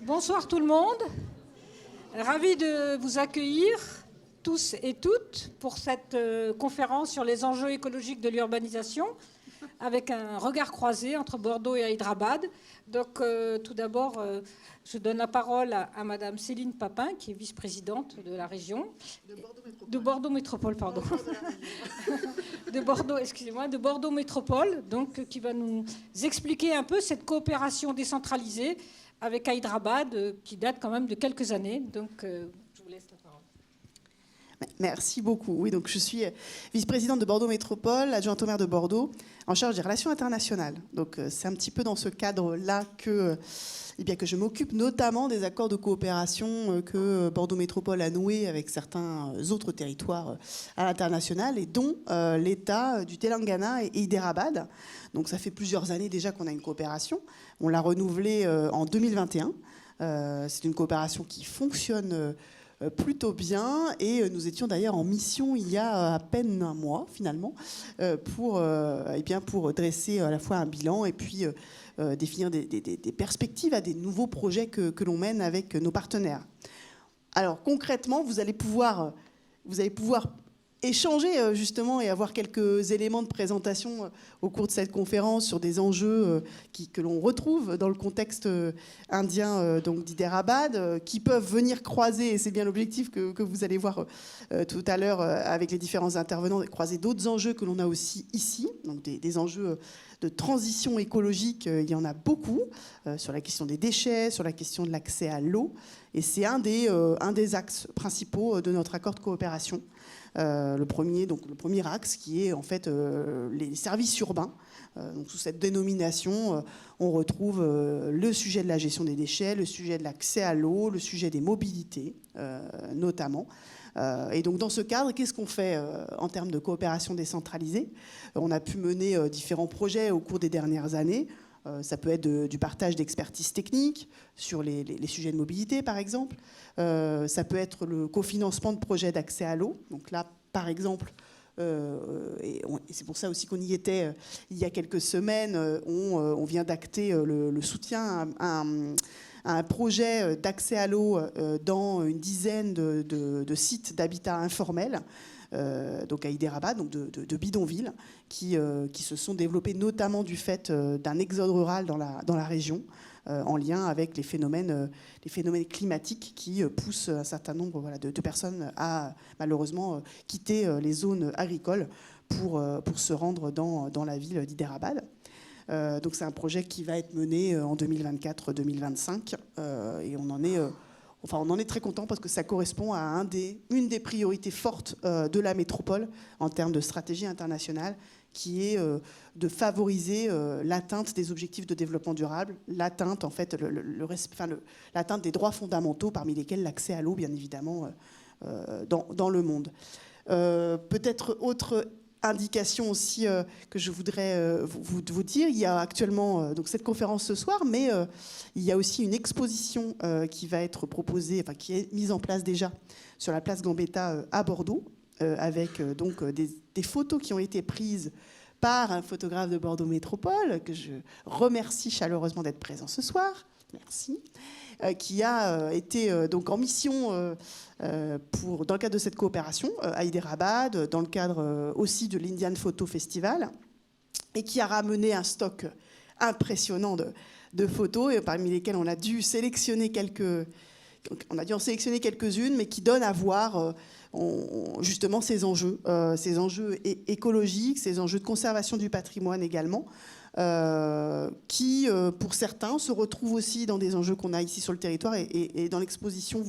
Bonsoir tout le monde. Ravi de vous accueillir tous et toutes pour cette conférence sur les enjeux écologiques de l'urbanisation avec un regard croisé entre Bordeaux et Hyderabad. Donc tout d'abord, je donne la parole à Madame Céline Papin, qui est vice-présidente de la région. De Bordeaux Métropole, pardon. De Bordeaux, excusez-moi, de Bordeaux Métropole, donc qui va nous expliquer un peu cette coopération décentralisée avec Hyderabad, qui date quand même de quelques années. Donc, je vous laisse la parole. Merci beaucoup. Oui, donc je suis vice-présidente de Bordeaux Métropole, adjointe au maire de Bordeaux, en charge des relations internationales. Donc, c'est un petit peu dans ce cadre-là que je m'occupe notamment des accords de coopération que Bordeaux Métropole a noués avec certains autres territoires à l'international, et dont l'État du Telangana et Hyderabad. Donc, ça fait plusieurs années déjà qu'on a une coopération. On l'a renouvelée en 2021. C'est une coopération qui fonctionne plutôt bien, et nous étions d'ailleurs en mission il y a à peine un mois finalement pour dresser à la fois un bilan et puis définir des perspectives à des nouveaux projets que l'on mène avec nos partenaires. Alors concrètement, vous allez pouvoir échanger justement et avoir quelques éléments de présentation au cours de cette conférence sur des enjeux que l'on retrouve dans le contexte indien donc d'Hyderabad, qui peuvent venir croiser, et c'est bien l'objectif que vous allez voir tout à l'heure avec les différents intervenants, croiser d'autres enjeux que l'on a aussi ici, donc des enjeux de transition écologique. Il y en a beaucoup sur la question des déchets, sur la question de l'accès à l'eau, et c'est un des axes principaux de notre accord de coopération. Le premier axe qui est en fait les services urbains. Donc, sous cette dénomination, on retrouve le sujet de la gestion des déchets, le sujet de l'accès à l'eau, le sujet des mobilités notamment. Et donc dans ce cadre, qu'est-ce qu'on fait en termes de coopération décentralisée ? On a pu mener différents projets au cours des dernières années. Ça peut être du partage d'expertise technique sur les sujets de mobilité, par exemple. Ça peut être le cofinancement de projets d'accès à l'eau. Donc là, par exemple, et c'est pour ça aussi qu'on y était il y a quelques semaines, on vient d'acter le soutien à un projet d'accès à l'eau dans une dizaine de sites d'habitat informel, donc à Hyderabad, donc de bidonvilles, qui se sont développés notamment du fait d'un exode rural dans la région, en lien avec les phénomènes climatiques qui poussent un certain nombre de personnes à malheureusement quitter les zones agricoles pour se rendre dans la ville d'Hyderabad. Donc c'est un projet qui va être mené en 2024-2025, et on en est très content parce que ça correspond à une des priorités fortes de la métropole en termes de stratégie internationale, qui est de favoriser l'atteinte des objectifs de développement durable, l'atteinte en fait, l'atteinte des droits fondamentaux, parmi lesquels l'accès à l'eau, bien évidemment, dans le monde. Peut-être autre indication aussi que je voudrais vous dire, il y a actuellement donc cette conférence ce soir, mais il y a aussi une exposition qui va être proposée, enfin qui est mise en place déjà sur la place Gambetta à Bordeaux, avec donc des photos qui ont été prises par un photographe de Bordeaux Métropole, que je remercie chaleureusement d'être présent ce soir. Merci. Qui a été donc en mission dans le cadre de cette coopération à Hyderabad, dans le cadre aussi de l'Indian Photo Festival, et qui a ramené un stock impressionnant de photos, et parmi lesquelles on a dû en sélectionner quelques-unes, mais qui donnent à voir justement ces enjeux écologiques, ces enjeux de conservation du patrimoine également, qui, pour certains, se retrouvent aussi dans des enjeux qu'on a ici sur le territoire. Et dans l'exposition,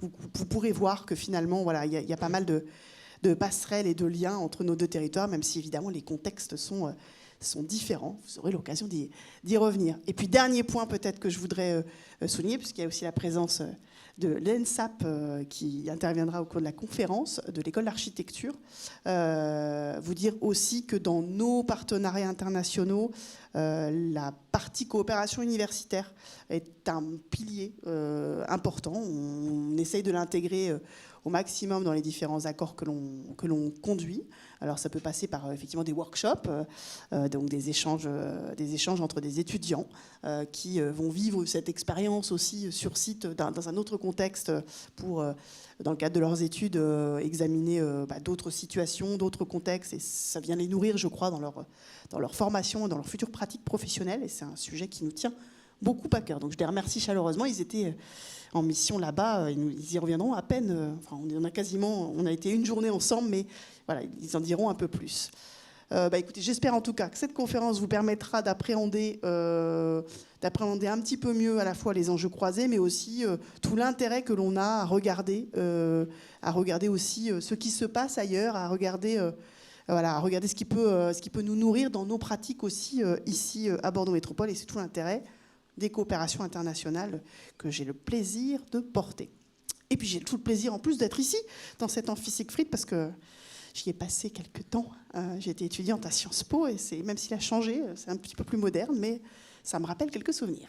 vous pourrez voir que finalement, voilà, il y a pas mal de passerelles et de liens entre nos deux territoires, même si évidemment les contextes sont différents. Vous aurez l'occasion d'y revenir. Et puis, dernier point peut-être que je voudrais souligner, puisqu'il y a aussi la présence de l'ENSAP qui interviendra au cours de la conférence de l'école d'architecture. Vous dire aussi que dans nos partenariats internationaux, La partie coopération universitaire est un pilier important. On essaye de l'intégrer au maximum dans les différents accords que l'on conduit. Alors ça peut passer par effectivement des workshops, donc des échanges entre des étudiants qui vont vivre cette expérience aussi sur site dans un autre contexte pour, dans le cadre de leurs études, examiner d'autres situations, d'autres contextes, et ça vient les nourrir, je crois, dans leur formation, dans leur future pratique professionnelle, et c'est un sujet qui nous tient beaucoup à cœur. Donc je les remercie chaleureusement. Ils étaient en mission là-bas, ils y reviendront à peine. Enfin, on a été une journée ensemble, mais voilà, ils en diront un peu plus. Écoutez, j'espère en tout cas que cette conférence vous permettra d'appréhender un petit peu mieux à la fois les enjeux croisés, mais aussi tout l'intérêt que l'on a à regarder aussi ce qui se passe ailleurs, à regarder ce qui peut nous nourrir dans nos pratiques aussi ici à Bordeaux Métropole, et c'est tout l'intérêt des coopérations internationales que j'ai le plaisir de porter. Et puis j'ai tout le plaisir en plus d'être ici, dans cet amphi Siegfried, parce que j'y ai passé quelques temps. J'ai été étudiante à Sciences Po, et même s'il a changé, c'est un petit peu plus moderne, mais ça me rappelle quelques souvenirs.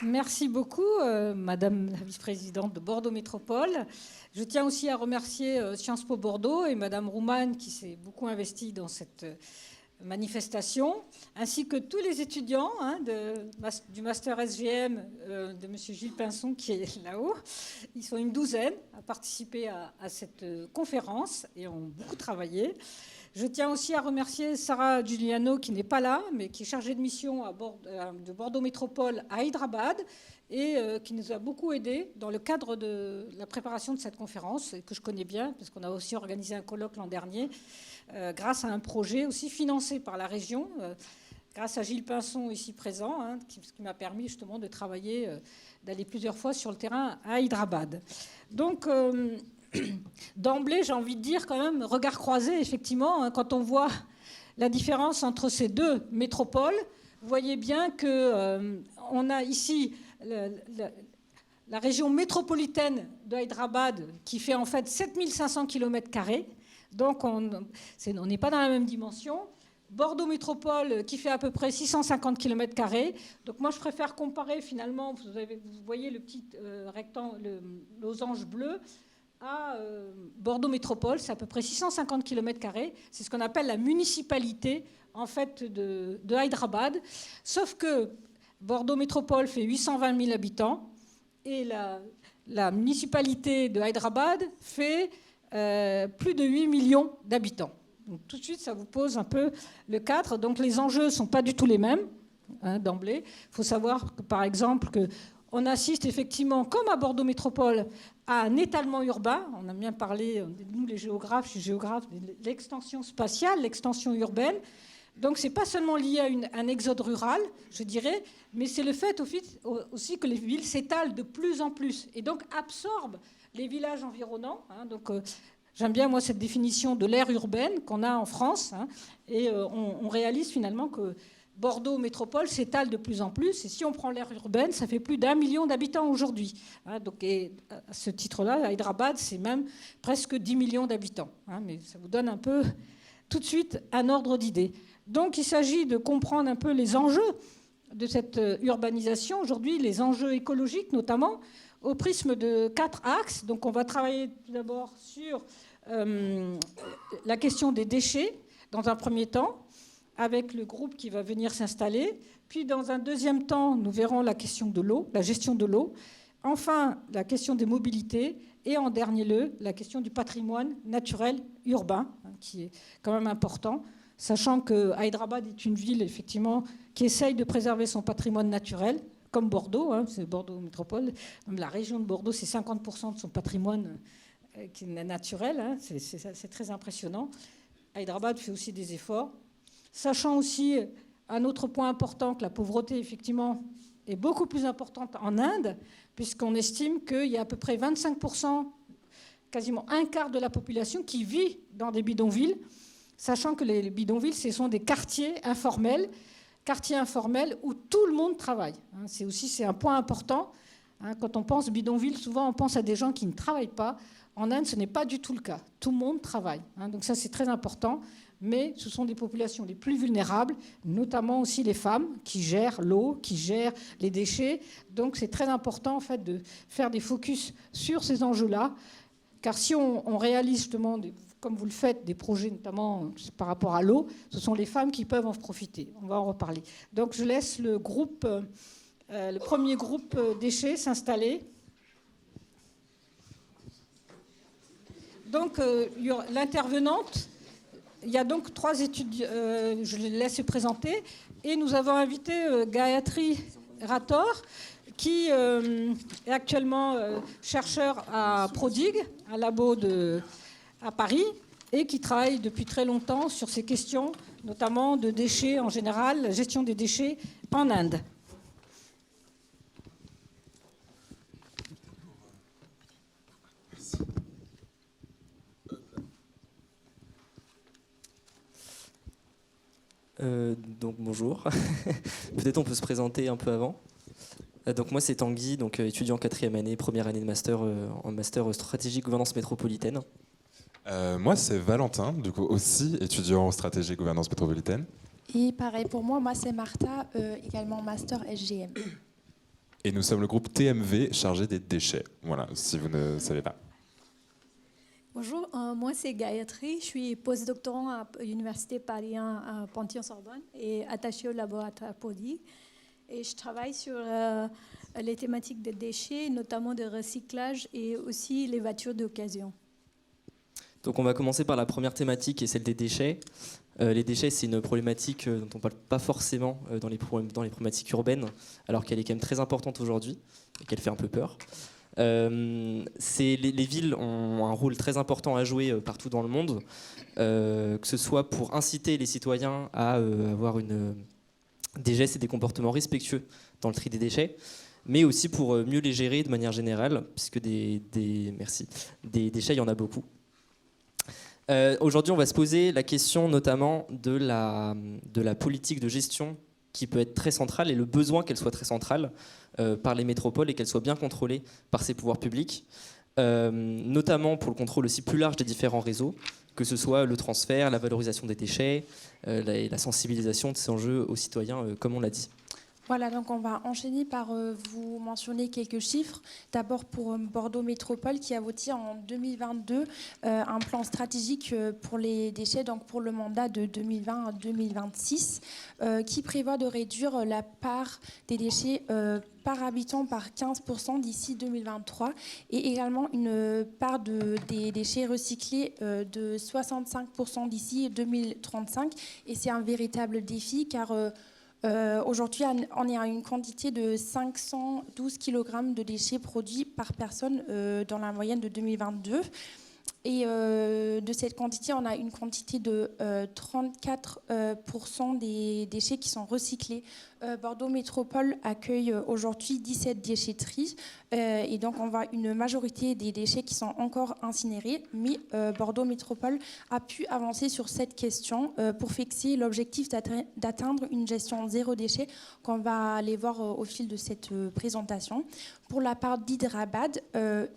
Merci beaucoup, Madame la vice-présidente de Bordeaux Métropole. Je tiens aussi à remercier Sciences Po Bordeaux et Madame Rouman qui s'est beaucoup investie dans cette manifestation, ainsi que tous les étudiants du Master SGM de M. Gilles Pinson qui est là-haut. Ils sont une douzaine à participer à cette conférence et ont beaucoup travaillé. Je tiens aussi à remercier Sarah Giuliano, qui n'est pas là, mais qui est chargée de mission de Bordeaux Métropole à Hyderabad et qui nous a beaucoup aidés dans le cadre de la préparation de cette conférence, et que je connais bien, parce qu'on a aussi organisé un colloque l'an dernier, grâce à un projet aussi financé par la région, grâce à Gilles Pinson ici présent, ce qui m'a permis justement de travailler, d'aller plusieurs fois sur le terrain à Hyderabad. Donc, d'emblée, j'ai envie de dire quand même, regard croisé, effectivement, quand on voit la différence entre ces deux métropoles, vous voyez bien qu'on a ici la région métropolitaine de Hyderabad qui fait en fait 7500 km². Donc on n'est pas dans la même dimension. Bordeaux Métropole qui fait à peu près 650 km². Donc moi je préfère comparer finalement, vous voyez le petit rectangle, le losange bleu, à Bordeaux Métropole, c'est à peu près 650 km². C'est ce qu'on appelle la municipalité en fait de Hyderabad. Sauf que Bordeaux Métropole fait 820 000 habitants et la municipalité de Hyderabad fait plus de 8 millions d'habitants. Donc, tout de suite, ça vous pose un peu le cadre. Donc les enjeux ne sont pas du tout les mêmes d'emblée. Il faut savoir que, par exemple, on assiste effectivement, comme à Bordeaux Métropole, à un étalement urbain. On a bien parlé, nous les géographes, je suis géographe, de l'extension spatiale, l'extension urbaine. Donc ce n'est pas seulement lié à un exode rural, je dirais, mais c'est le fait aussi que les villes s'étalent de plus en plus et donc absorbent les villages environnants. Donc j'aime bien, moi, cette définition de l'aire urbaine qu'on a en France. Et on réalise finalement que Bordeaux Métropole s'étale de plus en plus. Et si on prend l'aire urbaine, ça fait plus d'1 million d'habitants aujourd'hui. Donc, et à ce titre-là, Hyderabad, c'est même presque 10 millions d'habitants. Mais ça vous donne un peu, tout de suite, un ordre d'idée. Donc, il s'agit de comprendre un peu les enjeux de cette urbanisation. Aujourd'hui, les enjeux écologiques, notamment, au prisme de 4 axes. Donc, on va travailler tout d'abord sur la question des déchets, dans un premier temps, avec le groupe qui va venir s'installer. Puis, dans un deuxième temps, nous verrons la question de l'eau, la gestion de l'eau. Enfin, la question des mobilités. Et en dernier lieu, la question du patrimoine naturel urbain, qui est quand même important, sachant que Hyderabad est une ville, effectivement, qui essaye de préserver son patrimoine naturel, comme Bordeaux, c'est Bordeaux Métropole. La région de Bordeaux, c'est 50% de son patrimoine qui est naturel. C'est très impressionnant. Hyderabad fait aussi des efforts. Sachant aussi un autre point important, que la pauvreté, effectivement, est beaucoup plus importante en Inde, puisqu'on estime qu'il y a à peu près 25%, quasiment un quart de la population qui vit dans des bidonvilles, sachant que les bidonvilles, ce sont des quartiers informels où tout le monde travaille. C'est un point important. Quand on pense bidonville, souvent on pense à des gens qui ne travaillent pas. En Inde, ce n'est pas du tout le cas. Tout le monde travaille. Donc ça, c'est très important. Mais ce sont des populations les plus vulnérables, notamment aussi les femmes qui gèrent l'eau, qui gèrent les déchets. Donc c'est très important en fait, de faire des focus sur ces enjeux-là. Car si on réalise justement, comme vous le faites, des projets notamment par rapport à l'eau, ce sont les femmes qui peuvent en profiter. On va en reparler. Donc je laisse le premier groupe déchets s'installer. Donc l'intervenante, il y a donc 3 études, je les laisse se présenter. Et nous avons invité Gayatri Rathore, qui est actuellement chercheur à Prodig, un labo à Paris, et qui travaille depuis très longtemps sur ces questions, notamment de déchets en général, la gestion des déchets en Inde. Donc bonjour. Peut-être on peut se présenter un peu avant. Donc moi c'est Tanguy, donc étudiant en 4e année, première année de master en master stratégie gouvernance métropolitaine. Moi c'est Valentin, du coup aussi étudiant en stratégie gouvernance métropolitaine. Et pareil pour moi c'est Martha, également master SGM. Et nous sommes le groupe TMV chargé des déchets. Voilà, si vous ne savez pas. Bonjour, moi c'est Gayatri, je suis postdoctorant à l'Université Paris 1 à Panthéon-Sorbonne et attachée au laboratoire PODI. Et je travaille sur les thématiques des déchets, notamment de recyclage et aussi les voitures d'occasion. Donc on va commencer par la première thématique qui est celle des déchets. Les déchets, c'est une problématique dont on ne parle pas forcément dans les problématiques urbaines, alors qu'elle est quand même très importante aujourd'hui et qu'elle fait un peu peur. Les villes ont un rôle très important à jouer partout dans le monde, que ce soit pour inciter les citoyens à avoir des gestes et des comportements respectueux dans le tri des déchets, mais aussi pour mieux les gérer de manière générale, puisque des déchets, il y en a beaucoup. Aujourd'hui, on va se poser la question notamment de la politique de gestion qui peut être très centrale et le besoin qu'elle soit très centrale par les métropoles et qu'elle soit bien contrôlée par ces pouvoirs publics, notamment pour le contrôle aussi plus large des différents réseaux, que ce soit le transfert, la valorisation des déchets, la sensibilisation de ces enjeux aux citoyens, comme on l'a dit. Voilà, donc on va enchaîner par vous mentionner quelques chiffres. D'abord pour Bordeaux Métropole qui a voté en 2022 un plan stratégique pour les déchets, donc pour le mandat de 2020 à 2026, qui prévoit de réduire la part des déchets par habitant par 15% d'ici 2023 et également une part des déchets recyclés de 65% d'ici 2035. Et c'est un véritable défi car aujourd'hui, on est à une quantité de 512 kg de déchets produits par personne dans la moyenne de 2022. Et de cette quantité, on a une quantité de 34% des déchets qui sont recyclés. Bordeaux Métropole accueille aujourd'hui 17 déchetteries et donc on voit une majorité des déchets qui sont encore incinérés, mais Bordeaux Métropole a pu avancer sur cette question pour fixer l'objectif d'atteindre une gestion zéro déchet qu'on va aller voir au fil de cette présentation. Pour la part d'Hyderabad,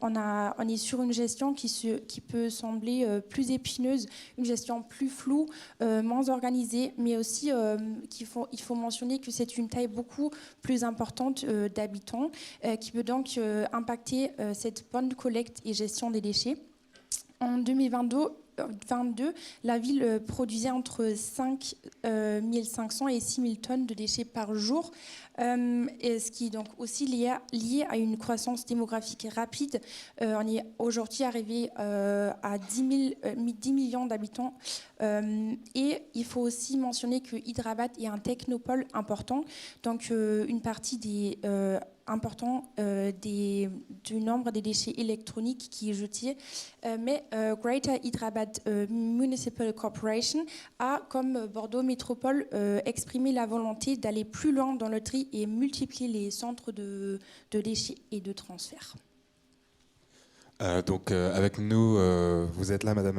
on est sur une gestion qui peut sembler plus épineuse, une gestion plus floue, moins organisée, mais aussi il faut mentionner que c'est une taille beaucoup plus importante d'habitants qui peut donc impacter cette bonne collecte et gestion des déchets. En 2022, la ville produisait entre 5 500 et 6 000 tonnes de déchets par jour, et ce qui est donc aussi lié à une croissance démographique rapide. On est aujourd'hui arrivé à 10 millions d'habitants. Et il faut aussi mentionner que Hyderabad est un technopole important, donc une partie important du nombre des déchets électroniques qui est jeté. Mais Greater Hyderabad Municipal Corporation a, comme Bordeaux Métropole, exprimé la volonté d'aller plus loin dans le tri et multiplier les centres de déchets et de transfert. Avec nous, vous êtes là, Madame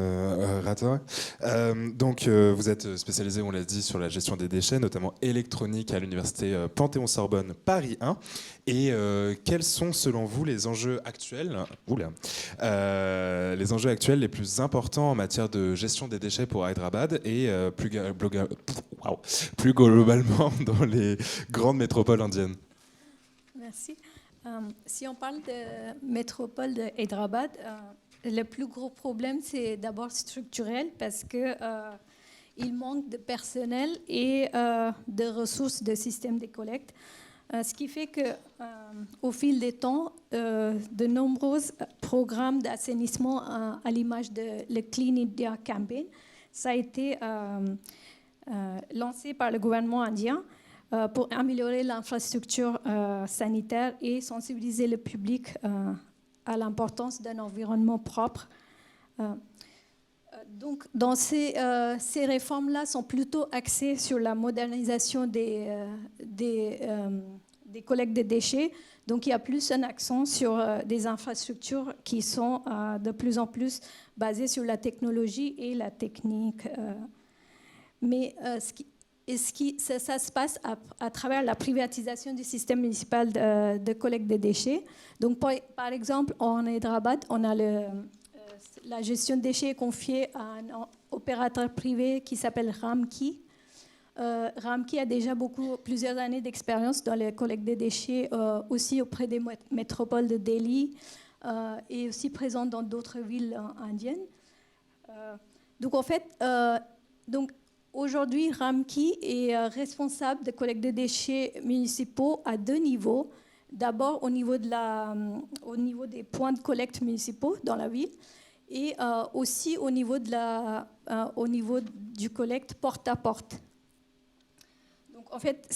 Rator. Vous êtes spécialisée, on l'a dit, sur la gestion des déchets, notamment électronique à l'université Panthéon-Sorbonne Paris 1. Et quels sont, selon vous, les enjeux actuels, les plus importants en matière de gestion des déchets pour Hyderabad et plus globalement dans les grandes métropoles indiennes? Merci. Si on parle de métropole de Hyderabad, le plus gros problème, c'est d'abord structurel parce qu'il manque de personnel et de ressources de système de collecte. Ce qui fait qu'au fil des temps, de nombreux programmes d'assainissement à l'image de le Clean India Campaign, ça a été lancé par le gouvernement indien pour améliorer l'infrastructure sanitaire et sensibiliser le public à l'importance d'un environnement propre. Donc, dans ces réformes-là sont plutôt axées sur la modernisation des collectes de déchets. Donc, il y a plus un accent sur des infrastructures qui sont de plus en plus basées sur la technologie et la technique. Mais ça se passe à travers la privatisation du système municipal de collecte des déchets. Donc, par exemple, en Hyderabad, on a la gestion des déchets confiée à un opérateur privé qui s'appelle Ramki. Ramki a déjà plusieurs années d'expérience dans la collecte des déchets, aussi auprès des métropoles de Delhi et aussi présent dans d'autres villes indiennes. Donc, en fait, aujourd'hui, Ramki est responsable de collecte de déchets municipaux à 2 niveaux. D'abord, au niveau des points de collecte municipaux dans la ville et aussi au niveau du collecte porte à porte. Donc, en fait,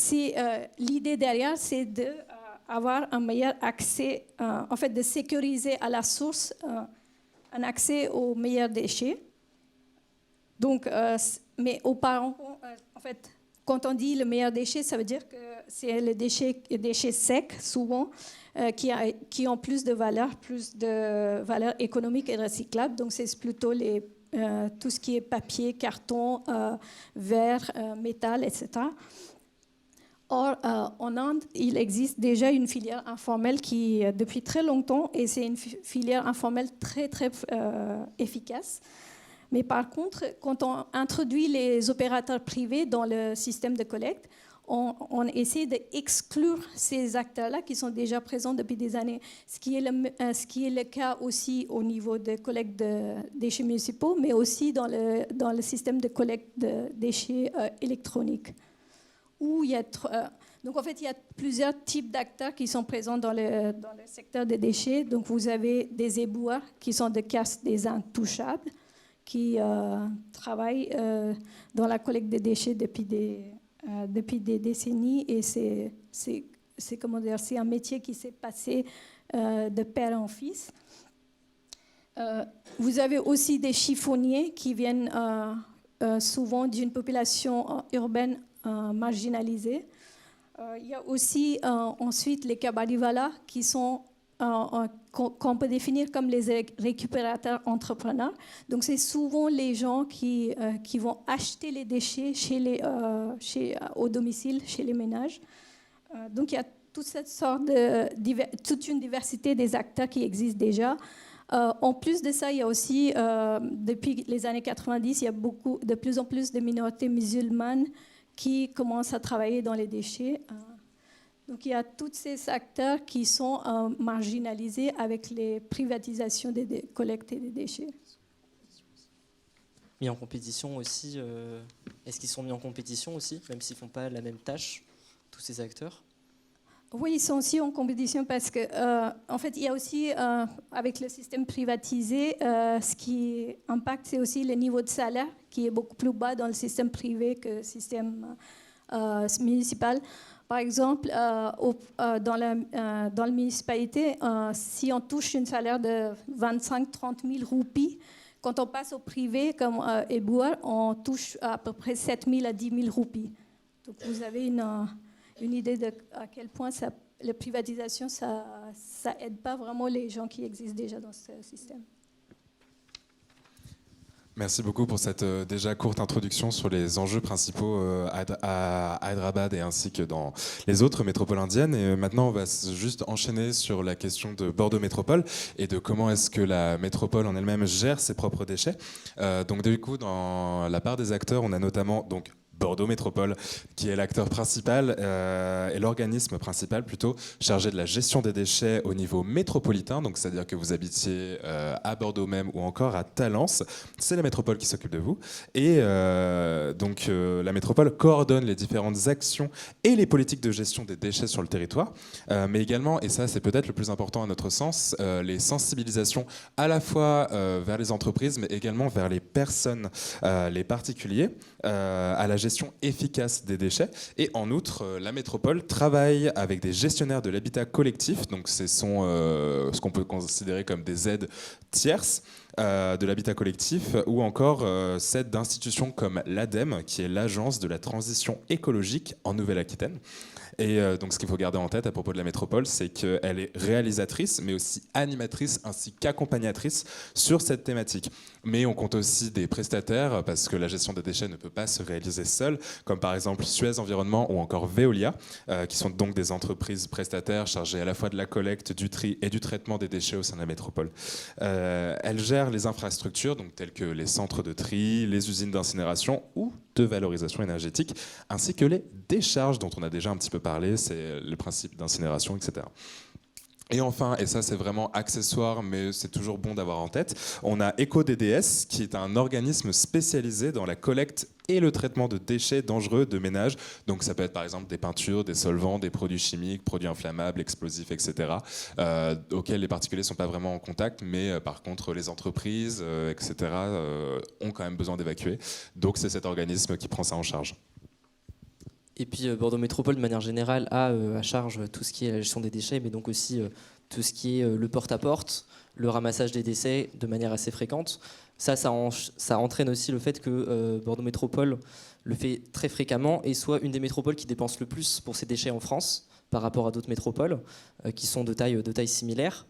l'idée derrière, c'est d'avoir un meilleur accès, de sécuriser à la source un accès aux meilleurs déchets. Donc, mais auparavant, quand on dit le meilleur déchet, ça veut dire que c'est les déchets secs, souvent, qui ont plus de valeur économique et recyclable. Donc, c'est plutôt tout ce qui est papier, carton, verre, métal, etc. Or, en Inde, il existe déjà une filière informelle qui, depuis très longtemps, et c'est une filière informelle très, très efficace. Mais par contre, quand on introduit les opérateurs privés dans le système de collecte, on essaie d'exclure ces acteurs-là qui sont déjà présents depuis des années, ce qui est le cas aussi au niveau de collecte de déchets municipaux, mais aussi dans le système de collecte de déchets électroniques. Où il y a donc en fait, il y a plusieurs types d'acteurs qui sont présents dans le secteur des déchets. Donc vous avez des éboueurs qui sont des castes des intouchables, qui travaillent dans la collecte des déchets depuis des décennies, et c'est un métier qui s'est passé de père en fils. Vous avez aussi des chiffonniers qui viennent souvent d'une population urbaine marginalisée. Il y a aussi ensuite les kabadiwalas qui sont qu'on peut définir comme les récupérateurs entrepreneurs. Donc, c'est souvent les gens qui vont acheter les déchets au domicile, chez les ménages. Donc, il y a toute une diversité des acteurs qui existent déjà. En plus de ça, il y a aussi, depuis les années 90, il y a de plus en plus de minorités musulmanes qui commencent à travailler dans les déchets. Donc, il y a tous ces acteurs qui sont marginalisés avec les privatisations des collectes et des déchets. Mis en compétition aussi, est-ce qu'ils sont mis en compétition aussi, même s'ils ne font pas la même tâche, tous ces acteurs? Oui, ils sont aussi en compétition parce que, en fait, il y a aussi, avec le système privatisé, ce qui impacte, c'est aussi le niveau de salaire qui est beaucoup plus bas dans le système privé que le système municipal. Par exemple, dans la municipalité, si on touche un salaire de 25-30 000 roupies, quand on passe au privé comme éboueur, on touche à peu près 7 000 à 10 000 roupies. Donc vous avez une idée de à quel point ça la privatisation, ça aide pas vraiment les gens qui existent déjà dans ce système. Merci beaucoup pour cette déjà courte introduction sur les enjeux principaux à Hyderabad et ainsi que dans les autres métropoles indiennes. Et maintenant, on va juste enchaîner sur la question de Bordeaux Métropole et de comment est-ce que la métropole en elle-même gère ses propres déchets. Donc du coup, dans la part des acteurs, on a notamment donc Bordeaux Métropole, qui est l'acteur principal et l'organisme principal plutôt chargé de la gestion des déchets au niveau métropolitain, donc c'est-à-dire que vous habitiez à Bordeaux même ou encore à Talence, c'est la métropole qui s'occupe de vous. Et donc la métropole coordonne les différentes actions et les politiques de gestion des déchets sur le territoire, mais également, et ça c'est peut-être le plus important à notre sens, les sensibilisations à la fois vers les entreprises, mais également vers les personnes, les particuliers, à la gestion efficace des déchets. Et en outre, la métropole travaille avec des gestionnaires de l'habitat collectif, donc ce sont ce qu'on peut considérer comme des aides tierces de l'habitat collectif, ou encore celles d'institutions comme l'ADEME, qui est l'Agence de la transition écologique en Nouvelle-Aquitaine. Et donc ce qu'il faut garder en tête à propos de la métropole, c'est qu'elle est réalisatrice, mais aussi animatrice, ainsi qu'accompagnatrice sur cette thématique. Mais on compte aussi des prestataires, parce que la gestion des déchets ne peut pas se réaliser seule, comme par exemple Suez Environnement ou encore Veolia, qui sont donc des entreprises prestataires chargées à la fois de la collecte, du tri et du traitement des déchets au sein de la métropole. Elles gèrent les infrastructures, donc telles que les centres de tri, les usines d'incinération ou de valorisation énergétique, ainsi que les décharges dont on a déjà un petit peu parlé, c'est le principe d'incinération, etc. Et enfin, et ça c'est vraiment accessoire, mais c'est toujours bon d'avoir en tête, on a EcoDDS, qui est un organisme spécialisé dans la collecte et le traitement de déchets dangereux de ménage. Donc ça peut être par exemple des peintures, des solvants, des produits chimiques, produits inflammables, explosifs, etc., auxquels les particuliers ne sont pas vraiment en contact, mais par contre les entreprises, etc., ont quand même besoin d'évacuer. Donc c'est cet organisme qui prend ça en charge. Et puis Bordeaux Métropole, de manière générale, a à charge tout ce qui est la gestion des déchets, mais donc aussi tout ce qui est le porte-à-porte, le ramassage des déchets de manière assez fréquente. Ça entraîne aussi le fait que Bordeaux Métropole le fait très fréquemment et soit une des métropoles qui dépense le plus pour ses déchets en France par rapport à d'autres métropoles qui sont de taille similaire.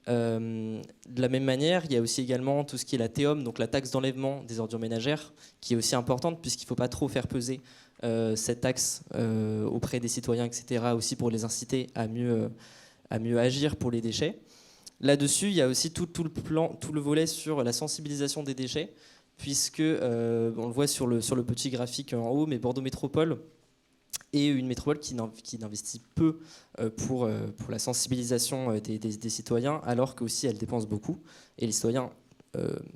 De la même manière, il y a aussi également tout ce qui est la TEOM, donc la taxe d'enlèvement des ordures ménagères, qui est aussi importante puisqu'il ne faut pas trop faire peser cette taxe auprès des citoyens, etc., aussi pour les inciter à mieux agir pour les déchets. Là-dessus, il y a aussi tout le volet sur la sensibilisation des déchets, puisque on le voit sur le petit graphique en haut, mais Bordeaux Métropole est une métropole qui n'investit peu pour la sensibilisation des citoyens, alors qu'aussi elle dépense beaucoup, et les citoyens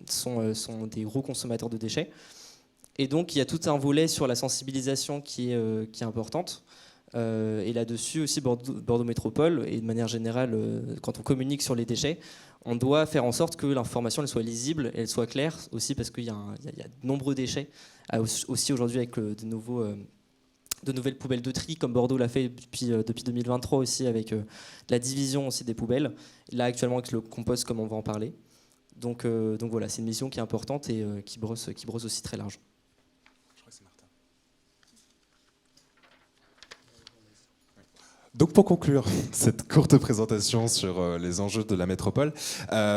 sont des gros consommateurs de déchets. Et donc il y a tout un volet sur la sensibilisation qui est importante. Et là-dessus aussi Bordeaux Métropole, et de manière générale quand on communique sur les déchets, on doit faire en sorte que l'information elle soit lisible et elle soit claire aussi, parce qu'il y a de nombreux déchets aussi aujourd'hui avec de nouvelles poubelles de tri, comme Bordeaux l'a fait depuis 2023 aussi, avec la division aussi des poubelles. Là actuellement avec le compost, comme on va en parler. Donc voilà, c'est une mission qui est importante et qui brosse aussi très large. Donc pour conclure cette courte présentation sur les enjeux de la métropole,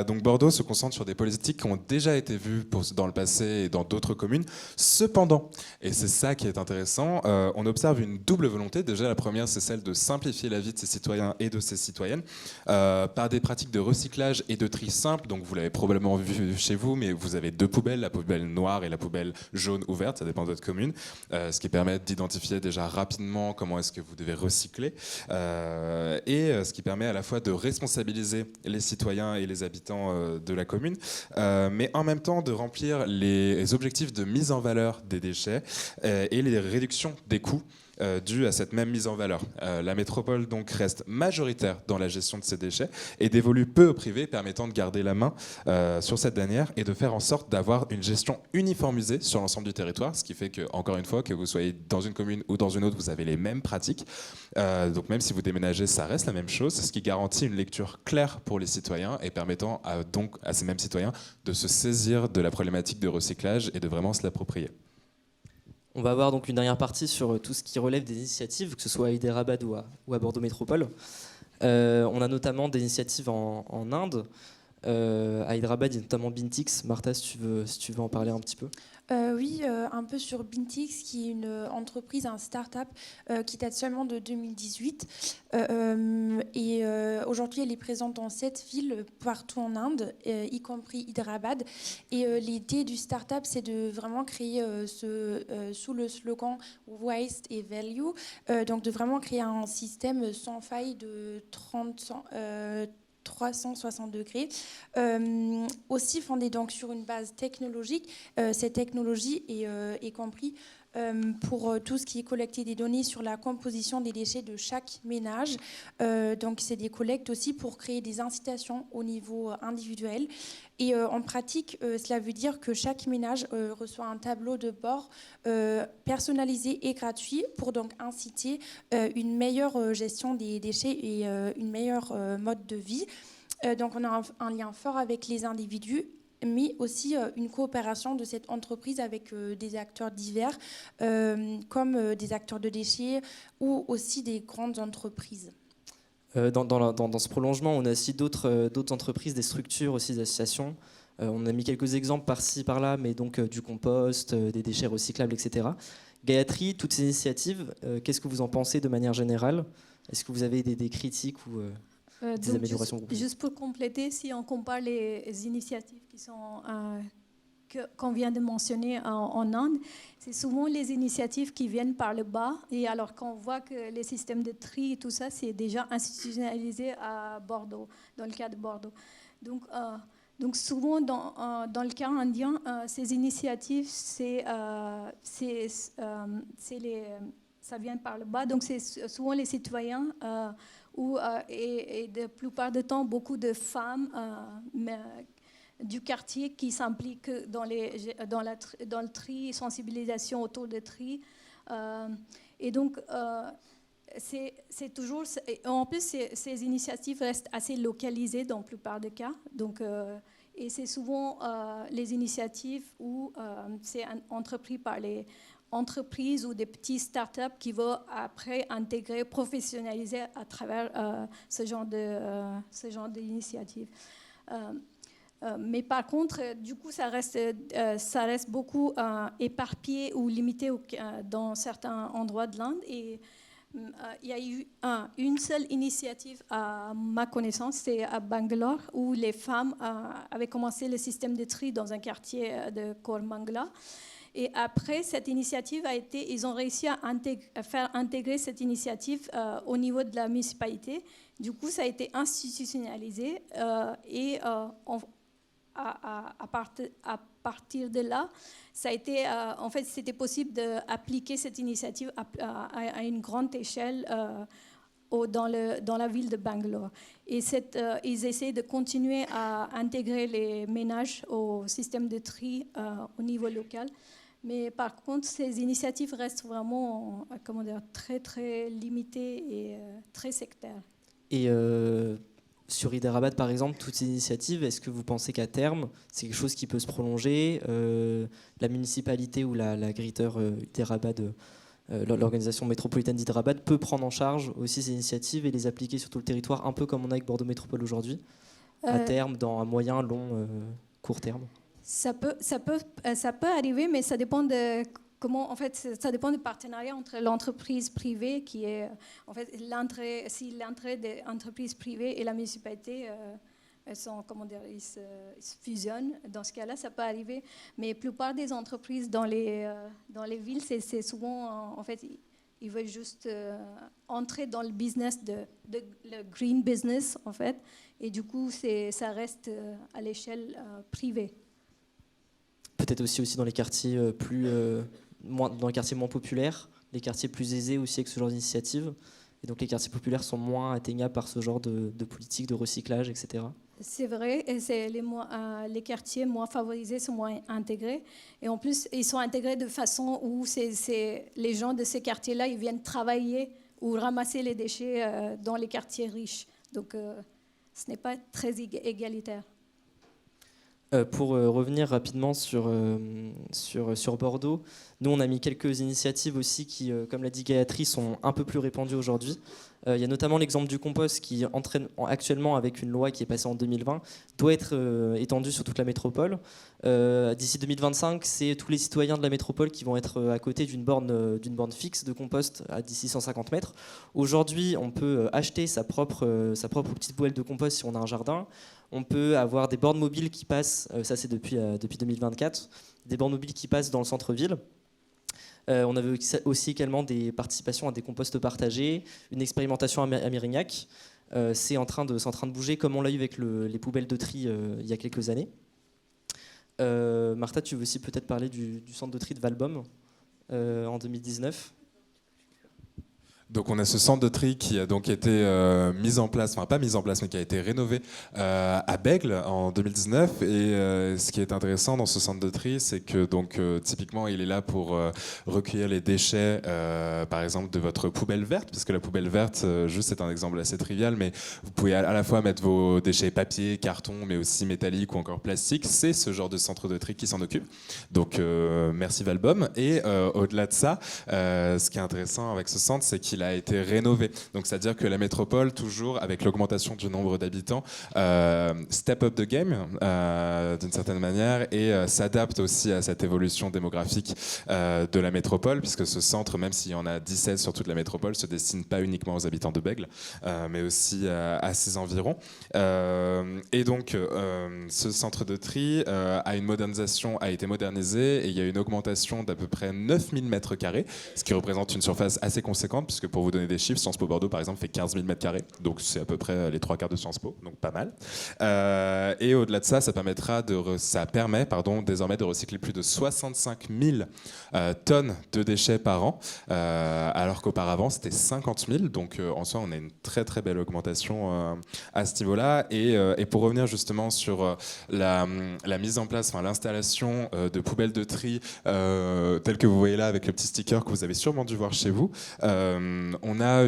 donc Bordeaux se concentre sur des politiques qui ont déjà été vues dans le passé et dans d'autres communes. Cependant, et c'est ça qui est intéressant, on observe une double volonté. Déjà la première, c'est celle de simplifier la vie de ses citoyens et de ses citoyennes par des pratiques de recyclage et de tri simple. Donc vous l'avez probablement vu chez vous, mais vous avez deux poubelles, la poubelle noire et la poubelle jaune ouverte, ça dépend de votre commune, ce qui permet d'identifier déjà rapidement comment est-ce que vous devez recycler. Ce qui permet à la fois de responsabiliser les citoyens et les habitants de la commune, mais en même temps de remplir les objectifs de mise en valeur des déchets et les réductions des coûts dû à cette même mise en valeur. La métropole donc reste majoritaire dans la gestion de ces déchets et dévolue peu au privé, permettant de garder la main sur cette dernière et de faire en sorte d'avoir une gestion uniformisée sur l'ensemble du territoire, ce qui fait que, encore une fois, que vous soyez dans une commune ou dans une autre, vous avez les mêmes pratiques. Donc même si vous déménagez, ça reste la même chose, ce qui garantit une lecture claire pour les citoyens et permettant donc à ces mêmes citoyens de se saisir de la problématique de recyclage et de vraiment se l'approprier. On va avoir donc une dernière partie sur tout ce qui relève des initiatives, que ce soit à Hyderabad ou à Bordeaux Métropole. On a notamment des initiatives en Inde. À Hyderabad, il y a notamment Bintix. Martha, si tu veux en parler un petit peu. Oui, un peu sur Bintix, qui est une entreprise, un start-up qui date seulement de 2018. Aujourd'hui, elle est présente dans 7 villes partout en Inde, y compris Hyderabad. Et l'idée du start-up, c'est de vraiment créer sous le slogan Waste et Value, donc de vraiment créer un système sans faille de 360 degrés, aussi fondée donc sur une base technologique. Cette technologie est comprise pour tout ce qui est collecter des données sur la composition des déchets de chaque ménage. Donc c'est des collectes aussi pour créer des incitations au niveau individuel. Et en pratique, cela veut dire que chaque ménage reçoit un tableau de bord personnalisé et gratuit pour donc inciter une meilleure gestion des déchets et une meilleure mode de vie. Donc on a un lien fort avec les individus, mais aussi une coopération de cette entreprise avec des acteurs divers, comme des acteurs de déchets ou aussi des grandes entreprises. Dans ce prolongement, on a aussi d'autres entreprises, des structures, aussi des associations. On a mis quelques exemples par-ci, par-là, mais donc du compost, des déchets recyclables, etc. Gayatri, toutes ces initiatives, qu'est-ce que vous en pensez de manière générale ? Est-ce que vous avez des critiques ou des améliorations ? Juste pour compléter, si on compare les initiatives qu'on vient de mentionner en Inde, c'est souvent les initiatives qui viennent par le bas. Et alors qu'on voit que les systèmes de tri et tout ça, c'est déjà institutionnalisé à Bordeaux, dans le cas de Bordeaux. Donc souvent, dans le cas indien, ces initiatives, ça vient par le bas. Donc c'est souvent les citoyens et de la plupart du temps, beaucoup de femmes du quartier qui s'impliquent dans le tri, sensibilisation autour du tri. Et donc, c'est toujours... En plus, ces initiatives restent assez localisées dans la plupart des cas. Donc, et c'est souvent les initiatives où c'est entrepris par les entreprises ou des petits startups qui vont après intégrer, professionnaliser à travers ce genre d'initiative. Mais par contre, du coup, ça reste beaucoup éparpillé ou limité dans certains endroits de l'Inde. Et il y a eu une seule initiative, à ma connaissance, c'est à Bangalore, où les femmes avaient commencé le système de tri dans un quartier de Kormangla. Et après, cette initiative ils ont réussi à faire intégrer cette initiative au niveau de la municipalité. Du coup, ça a été institutionnalisé et à partir de là, ça a été, en fait, c'était possible d'appliquer cette initiative à une grande échelle dans la ville de Bangalore. Et ils essaient de continuer à intégrer les ménages au système de tri au niveau local. Mais par contre, ces initiatives restent vraiment très, très limitées et très sectaires. Et sur Hyderabad, par exemple, toutes ces initiatives, est-ce que vous pensez qu'à terme, c'est quelque chose qui peut se prolonger ? La municipalité ou la Greater Hyderabad, l'organisation métropolitaine d'Hyderabad, peut prendre en charge aussi ces initiatives et les appliquer sur tout le territoire, un peu comme on a avec Bordeaux Métropole aujourd'hui, à terme, dans un moyen, long, court terme ? Ça peut arriver, mais ça dépend de comment. En fait, ça dépend du partenariat entre l'entreprise privée qui est, en fait, si l'entrée des entreprises privées et la municipalité, ils se fusionnent. Dans ce cas-là, ça peut arriver. Mais la plupart des entreprises dans les villes, c'est souvent, en fait, ils veulent juste entrer dans le business le green business, en fait. Et du coup, ça reste à l'échelle privée. Peut-être aussi dans les quartiers dans les quartiers moins populaires, les quartiers plus aisés aussi avec ce genre d'initiative. Et donc les quartiers populaires sont moins atteignables par ce genre de politique de recyclage, etc. C'est vrai, et les quartiers moins favorisés sont moins intégrés. Et en plus, ils sont intégrés de façon où les gens de ces quartiers-là, ils viennent travailler ou ramasser les déchets dans les quartiers riches. Donc ce n'est pas très égalitaire. Pour revenir rapidement sur Bordeaux, nous on a mis quelques initiatives aussi qui, comme l'a dit Gayatri, sont un peu plus répandues aujourd'hui. Il y a notamment l'exemple du compost qui entraîne actuellement, avec une loi qui est passée en 2020, doit être étendue sur toute la métropole. D'ici 2025, c'est tous les citoyens de la métropole qui vont être à côté d'une borne fixe de compost d'ici 150 mètres. Aujourd'hui, on peut acheter sa propre petite poubelle de compost si on a un jardin. On peut avoir des bornes mobiles qui passent, ça c'est depuis 2024, des bornes mobiles qui passent dans le centre-ville. On avait aussi également des participations à des composts partagés, une expérimentation à Mérignac. C'est en train de bouger, comme on l'a eu avec les poubelles de tri il y a quelques années. Martha, tu veux aussi peut-être parler du centre de tri de Valbonne en 2019 ? Donc on a ce centre de tri qui a donc été mis en place, enfin pas mis en place, mais qui a été rénové à Bègle en 2019. Et ce qui est intéressant dans ce centre de tri, c'est que donc typiquement il est là pour recueillir les déchets, par exemple de votre poubelle verte, parce que la poubelle verte, juste c'est un exemple assez trivial, mais vous pouvez à la fois mettre vos déchets papier, carton, mais aussi métallique ou encore plastique. C'est ce genre de centre de tri qui s'en occupe. Donc merci Valbonne. Et au-delà de ça, ce qui est intéressant avec ce centre, c'est qu'il a été rénové. Donc c'est-à-dire que la métropole, toujours avec l'augmentation du nombre d'habitants, step up the game d'une certaine manière et s'adapte aussi à cette évolution démographique de la métropole, puisque ce centre, même s'il y en a 17 sur toute la métropole, se destine pas uniquement aux habitants de Bègle, mais aussi à ses environs. Et donc ce centre de tri a été modernisé et il y a une augmentation d'à peu près 9000 mètres carrés, ce qui représente une surface assez conséquente, puisque pour vous donner des chiffres, Sciences Po Bordeaux par exemple fait 15 000 mètres carrés, donc c'est à peu près les 3/4 de Sciences Po, donc pas mal. Et au-delà de ça, ça permet désormais de recycler plus de 65 000 tonnes de déchets par an, alors qu'auparavant c'était 50 000, donc en soi on a une très très belle augmentation à ce niveau-là. Et pour revenir justement sur la mise en place, l'installation de poubelles de tri telles que vous voyez là avec le petit sticker que vous avez sûrement dû voir chez vous, on a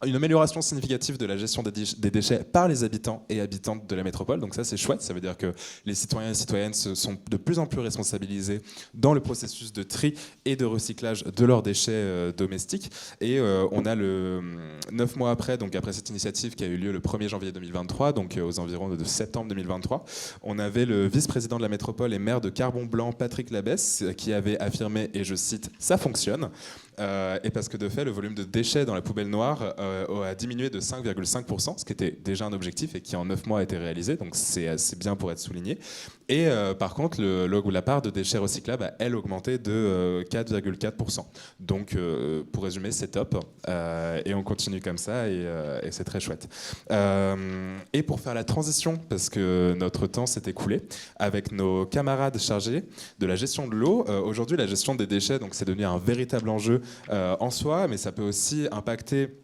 une amélioration significative de la gestion des déchets par les habitants et habitantes de la métropole. Donc ça, c'est chouette. Ça veut dire que les citoyens et les citoyennes sont de plus en plus responsabilisés dans le processus de tri et de recyclage de leurs déchets domestiques. Et on a 9 mois après, donc après cette initiative qui a eu lieu le 1er janvier 2023, donc aux environs de septembre 2023, on avait le vice-président de la métropole et maire de Carbon-Blanc, Patrick Labesse, qui avait affirmé, et je cite, « ça fonctionne ». Et parce que de fait, le volume de déchets dans la poubelle noire a diminué de 5,5%, ce qui était déjà un objectif et qui en 9 mois a été réalisé, donc c'est assez bien pour être souligné. Et par contre, la part de déchets recyclables a, elle, augmenté de 4,4%. Donc, pour résumer, c'est top. Et on continue comme ça, et c'est très chouette. Et pour faire la transition, parce que notre temps s'est écoulé, avec nos camarades chargés de la gestion de l'eau, aujourd'hui, la gestion des déchets, donc, c'est devenu un véritable enjeu en soi, mais ça peut aussi impacter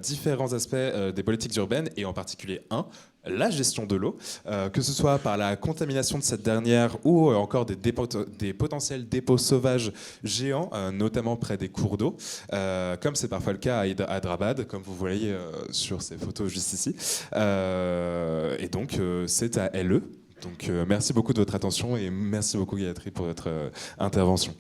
différents aspects des politiques urbaines, et en particulier la gestion de l'eau, que ce soit par la contamination de cette dernière ou encore des potentiels dépôts sauvages géants, notamment près des cours d'eau, comme c'est parfois le cas à Hyderabad, comme vous voyez sur ces photos juste ici. Et donc c'est à LE. Donc merci beaucoup de votre attention et merci beaucoup Gayatri pour votre intervention.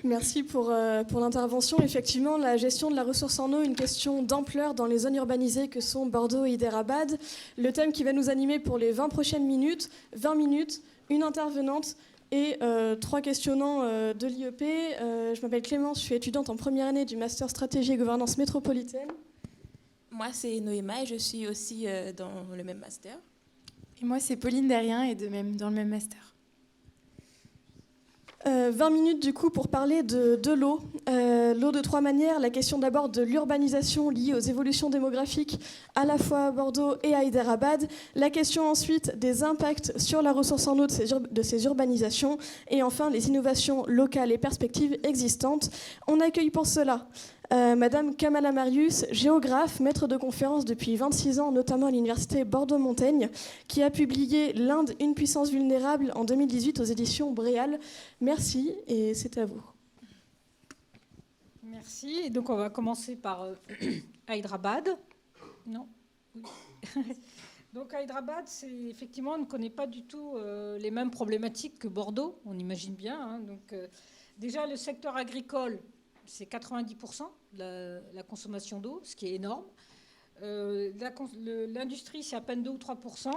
Merci pour l'intervention. Effectivement, la gestion de la ressource en eau est une question d'ampleur dans les zones urbanisées que sont Bordeaux et Hyderabad. Le thème qui va nous animer pour les 20 prochaines minutes, 20 minutes, une intervenante et 3 questionnants de l'IEP. Je m'appelle Clémence, je suis étudiante en première année du Master Stratégie et Gouvernance métropolitaine. Moi, c'est Noéma et je suis aussi dans le même master. Et moi, c'est Pauline Derrien et dans le même master. 20 minutes du coup pour parler de l'eau. L'eau de 3 manières. La question d'abord de l'urbanisation liée aux évolutions démographiques à la fois à Bordeaux et à Hyderabad. La question ensuite des impacts sur la ressource en eau de ces urbanisations. Et enfin les innovations locales et perspectives existantes. On accueille pour cela Madame Kamala Marius, géographe, maître de conférences depuis 26 ans, notamment à l'université Bordeaux-Montaigne, qui a publié L'Inde, une puissance vulnérable en 2018 aux éditions Bréal. Merci et c'est à vous. Merci. Et donc on va commencer par Hyderabad. Non. Oui. Donc Hyderabad, c'est effectivement, on ne connaît pas du tout les mêmes problématiques que Bordeaux, on imagine bien. Hein. Donc déjà le secteur agricole, c'est 90% de la consommation d'eau, ce qui est énorme. L'industrie, c'est à peine 2 ou 3%,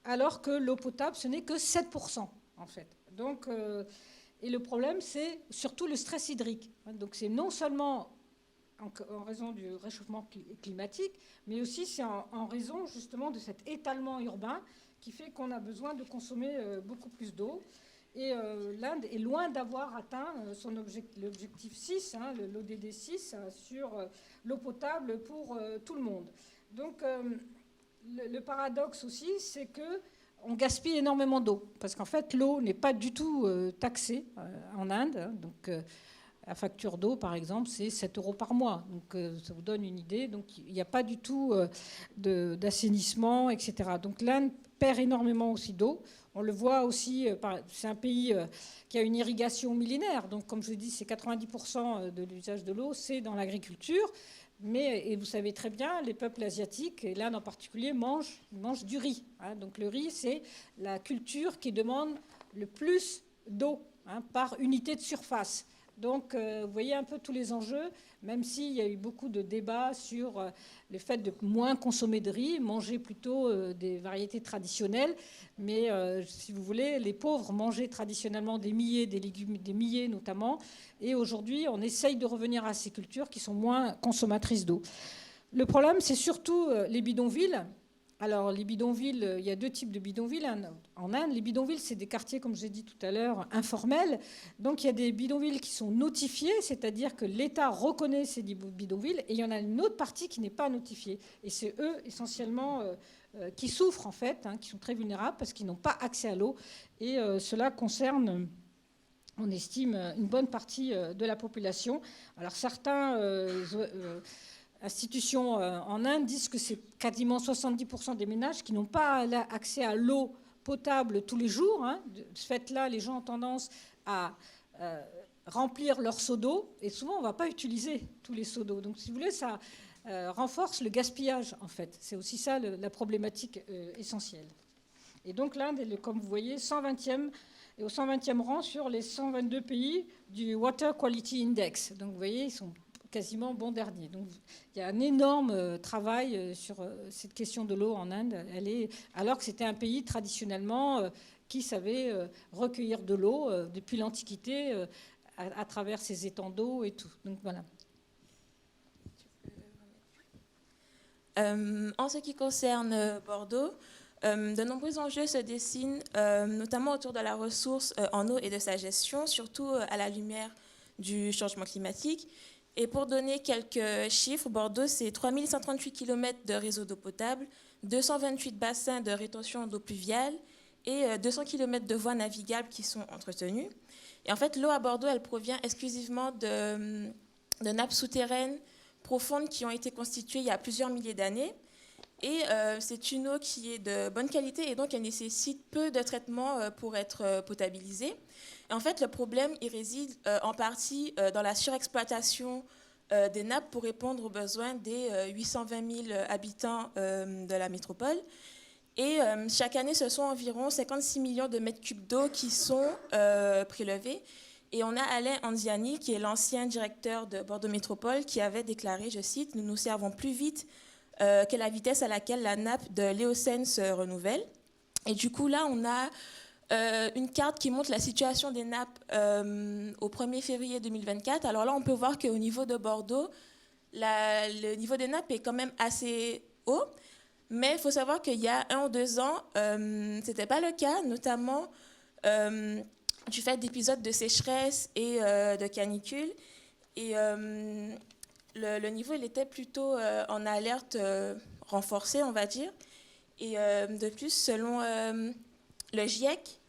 alors que l'eau potable, ce n'est que 7% en fait. Donc, et le problème, c'est surtout le stress hydrique. Donc c'est non seulement en raison du réchauffement climatique, mais aussi c'est en raison justement de cet étalement urbain qui fait qu'on a besoin de consommer beaucoup plus d'eau. Et l'Inde est loin d'avoir atteint l'objectif 6, hein, l'ODD 6, sur l'eau potable pour tout le monde. Donc le paradoxe aussi, c'est qu'on gaspille énormément d'eau, parce qu'en fait l'eau n'est pas du tout taxée en Inde. Hein, donc la facture d'eau, par exemple, c'est 7 € par mois. Donc, ça vous donne une idée. Donc, il n'y a pas du tout d'assainissement, etc. Donc, l'Inde perd énormément aussi d'eau. On le voit aussi, c'est un pays qui a une irrigation millénaire. Donc, comme je l'ai dit, c'est 90% de l'usage de l'eau, c'est dans l'agriculture. Mais, et vous savez très bien, les peuples asiatiques, et l'Inde en particulier, mangent du riz. Hein. Donc, le riz, c'est la culture qui demande le plus d'eau par unité de surface. Donc, vous voyez un peu tous les enjeux, même s'il y a eu beaucoup de débats sur le fait de moins consommer de riz, manger plutôt des variétés traditionnelles. Mais si vous voulez, les pauvres mangeaient traditionnellement des millet, des légumes, des millets notamment. Et aujourd'hui, on essaye de revenir à ces cultures qui sont moins consommatrices d'eau. Le problème, c'est surtout les bidonvilles. Alors, les bidonvilles, il y a 2 types de bidonvilles en Inde. Les bidonvilles, c'est des quartiers, comme j'ai dit tout à l'heure, informels. Donc, il y a des bidonvilles qui sont notifiés, c'est-à-dire que l'État reconnaît ces bidonvilles, et il y en a une autre partie qui n'est pas notifiée. Et c'est eux, essentiellement, qui souffrent, en fait, qui sont très vulnérables parce qu'ils n'ont pas accès à l'eau. Et cela concerne, on estime, une bonne partie de la population. Alors, certains institutions en Inde disent que c'est quasiment 70% des ménages qui n'ont pas accès à l'eau potable tous les jours. Hein. De ce fait-là, les gens ont tendance à remplir leur seau d'eau et souvent, on ne va pas utiliser tous les seaux d'eau. Donc, si vous voulez, ça renforce le gaspillage, en fait. C'est aussi ça la problématique essentielle. Et donc, l'Inde est, comme vous voyez, 120e et au 120e rang sur les 122 pays du Water Quality Index. Donc, vous voyez, ils sont quasiment bon dernier. Donc, il y a un énorme travail sur cette question de l'eau en Inde. Alors que c'était un pays traditionnellement qui savait recueillir de l'eau depuis l'Antiquité à travers ses étangs d'eau et tout. Donc voilà. En ce qui concerne Bordeaux, de nombreux enjeux se dessinent, notamment autour de la ressource en eau et de sa gestion, surtout à la lumière du changement climatique. Et pour donner quelques chiffres, Bordeaux, c'est 3138 km de réseau d'eau potable, 228 bassins de rétention d'eau pluviale et 200 km de voies navigables qui sont entretenues. Et en fait, l'eau à Bordeaux, elle provient exclusivement de nappes souterraines profondes qui ont été constituées il y a plusieurs milliers d'années. Et c'est une eau qui est de bonne qualité et donc elle nécessite peu de traitement pour être potabilisée. Et en fait, le problème, il réside en partie dans la surexploitation des nappes pour répondre aux besoins des 820 000 habitants de la métropole. Et chaque année, ce sont environ 56 millions de mètres cubes d'eau qui sont prélevés. Et on a Alain Andiani, qui est l'ancien directeur de Bordeaux Métropole, qui avait déclaré, je cite, « Nous nous servons plus vite que la vitesse à laquelle la nappe de l'Éocène se renouvelle ». Et du coup, là, on a une carte qui montre la situation des nappes au 1er février 2024. Alors là, on peut voir qu'au niveau de Bordeaux, le niveau des nappes est quand même assez haut. Mais il faut savoir qu'il y a 1 ou 2 ans, ce n'était pas le cas, notamment du fait d'épisodes de sécheresse et de canicule. Et le niveau, il était plutôt en alerte renforcée, on va dire. Et de plus, selon le GIEC,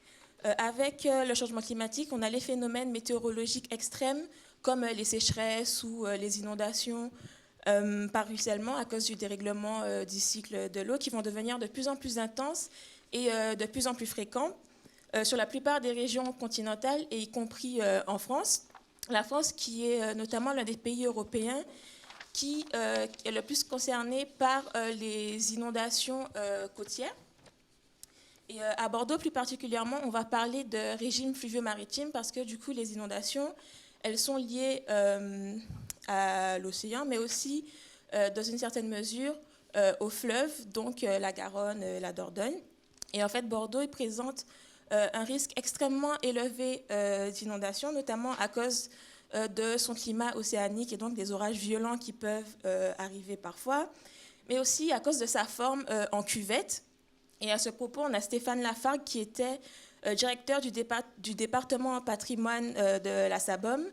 avec le changement climatique, on a les phénomènes météorologiques extrêmes comme les sécheresses ou les inondations par ruissellement à cause du dérèglement du cycle de l'eau qui vont devenir de plus en plus intenses et de plus en plus fréquents sur la plupart des régions continentales et y compris en France. La France qui est notamment l'un des pays européens qui est le plus concerné par les inondations côtières. Et à Bordeaux, plus particulièrement, on va parler de régime fluvio-maritime parce que du coup, les inondations, elles sont liées à l'océan, mais aussi, dans une certaine mesure, aux fleuves, donc la Garonne, la Dordogne. Et en fait, Bordeaux présente un risque extrêmement élevé d'inondation, notamment à cause de son climat océanique et donc des orages violents qui peuvent arriver parfois, mais aussi à cause de sa forme en cuvette. Et à ce propos, on a Stéphane Lafargue qui était directeur du département patrimoine de la SABOM,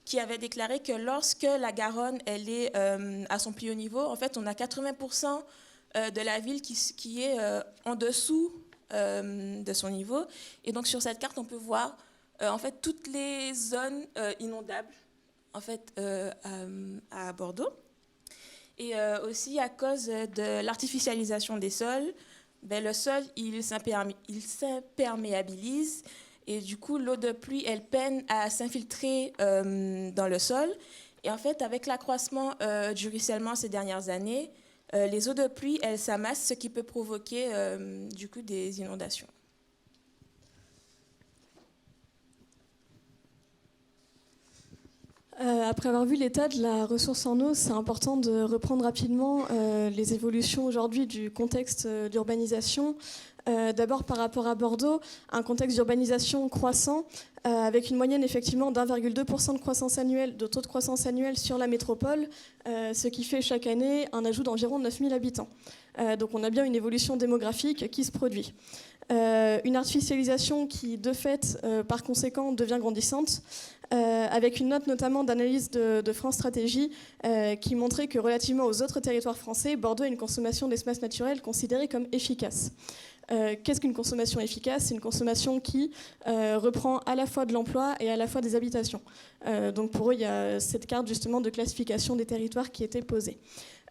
qui avait déclaré que lorsque la Garonne elle est à son plus haut niveau, en fait, on a 80% de la ville qui est en dessous de son niveau. Et donc sur cette carte, on peut voir en fait toutes les zones inondables en fait à Bordeaux. Et aussi à cause de l'artificialisation des sols, le sol il s'imperméabilise et du coup l'eau de pluie elle peine à s'infiltrer dans le sol. Et en fait avec l'accroissement du ruissellement ces dernières années, les eaux de pluie elles s'amassent, ce qui peut provoquer du coup des inondations. Après avoir vu l'état de la ressource en eau, c'est important de reprendre rapidement les évolutions aujourd'hui du contexte d'urbanisation. D'abord par rapport à Bordeaux, un contexte d'urbanisation croissant, avec une moyenne effectivement d'1,2% de croissance annuelle, de taux de croissance annuel sur la métropole, ce qui fait chaque année un ajout d'environ 9000 habitants. Donc on a bien une évolution démographique qui se produit. Une artificialisation qui, de fait, par conséquent, devient grandissante, avec une note notamment d'analyse de France Stratégie qui montrait que relativement aux autres territoires français, Bordeaux a une consommation d'espace naturel considérée comme efficace. Qu'est-ce qu'une consommation efficace ? C'est une consommation qui reprend à la fois de l'emploi et à la fois des habitations. Donc pour eux, il y a cette carte justement de classification des territoires qui était posée.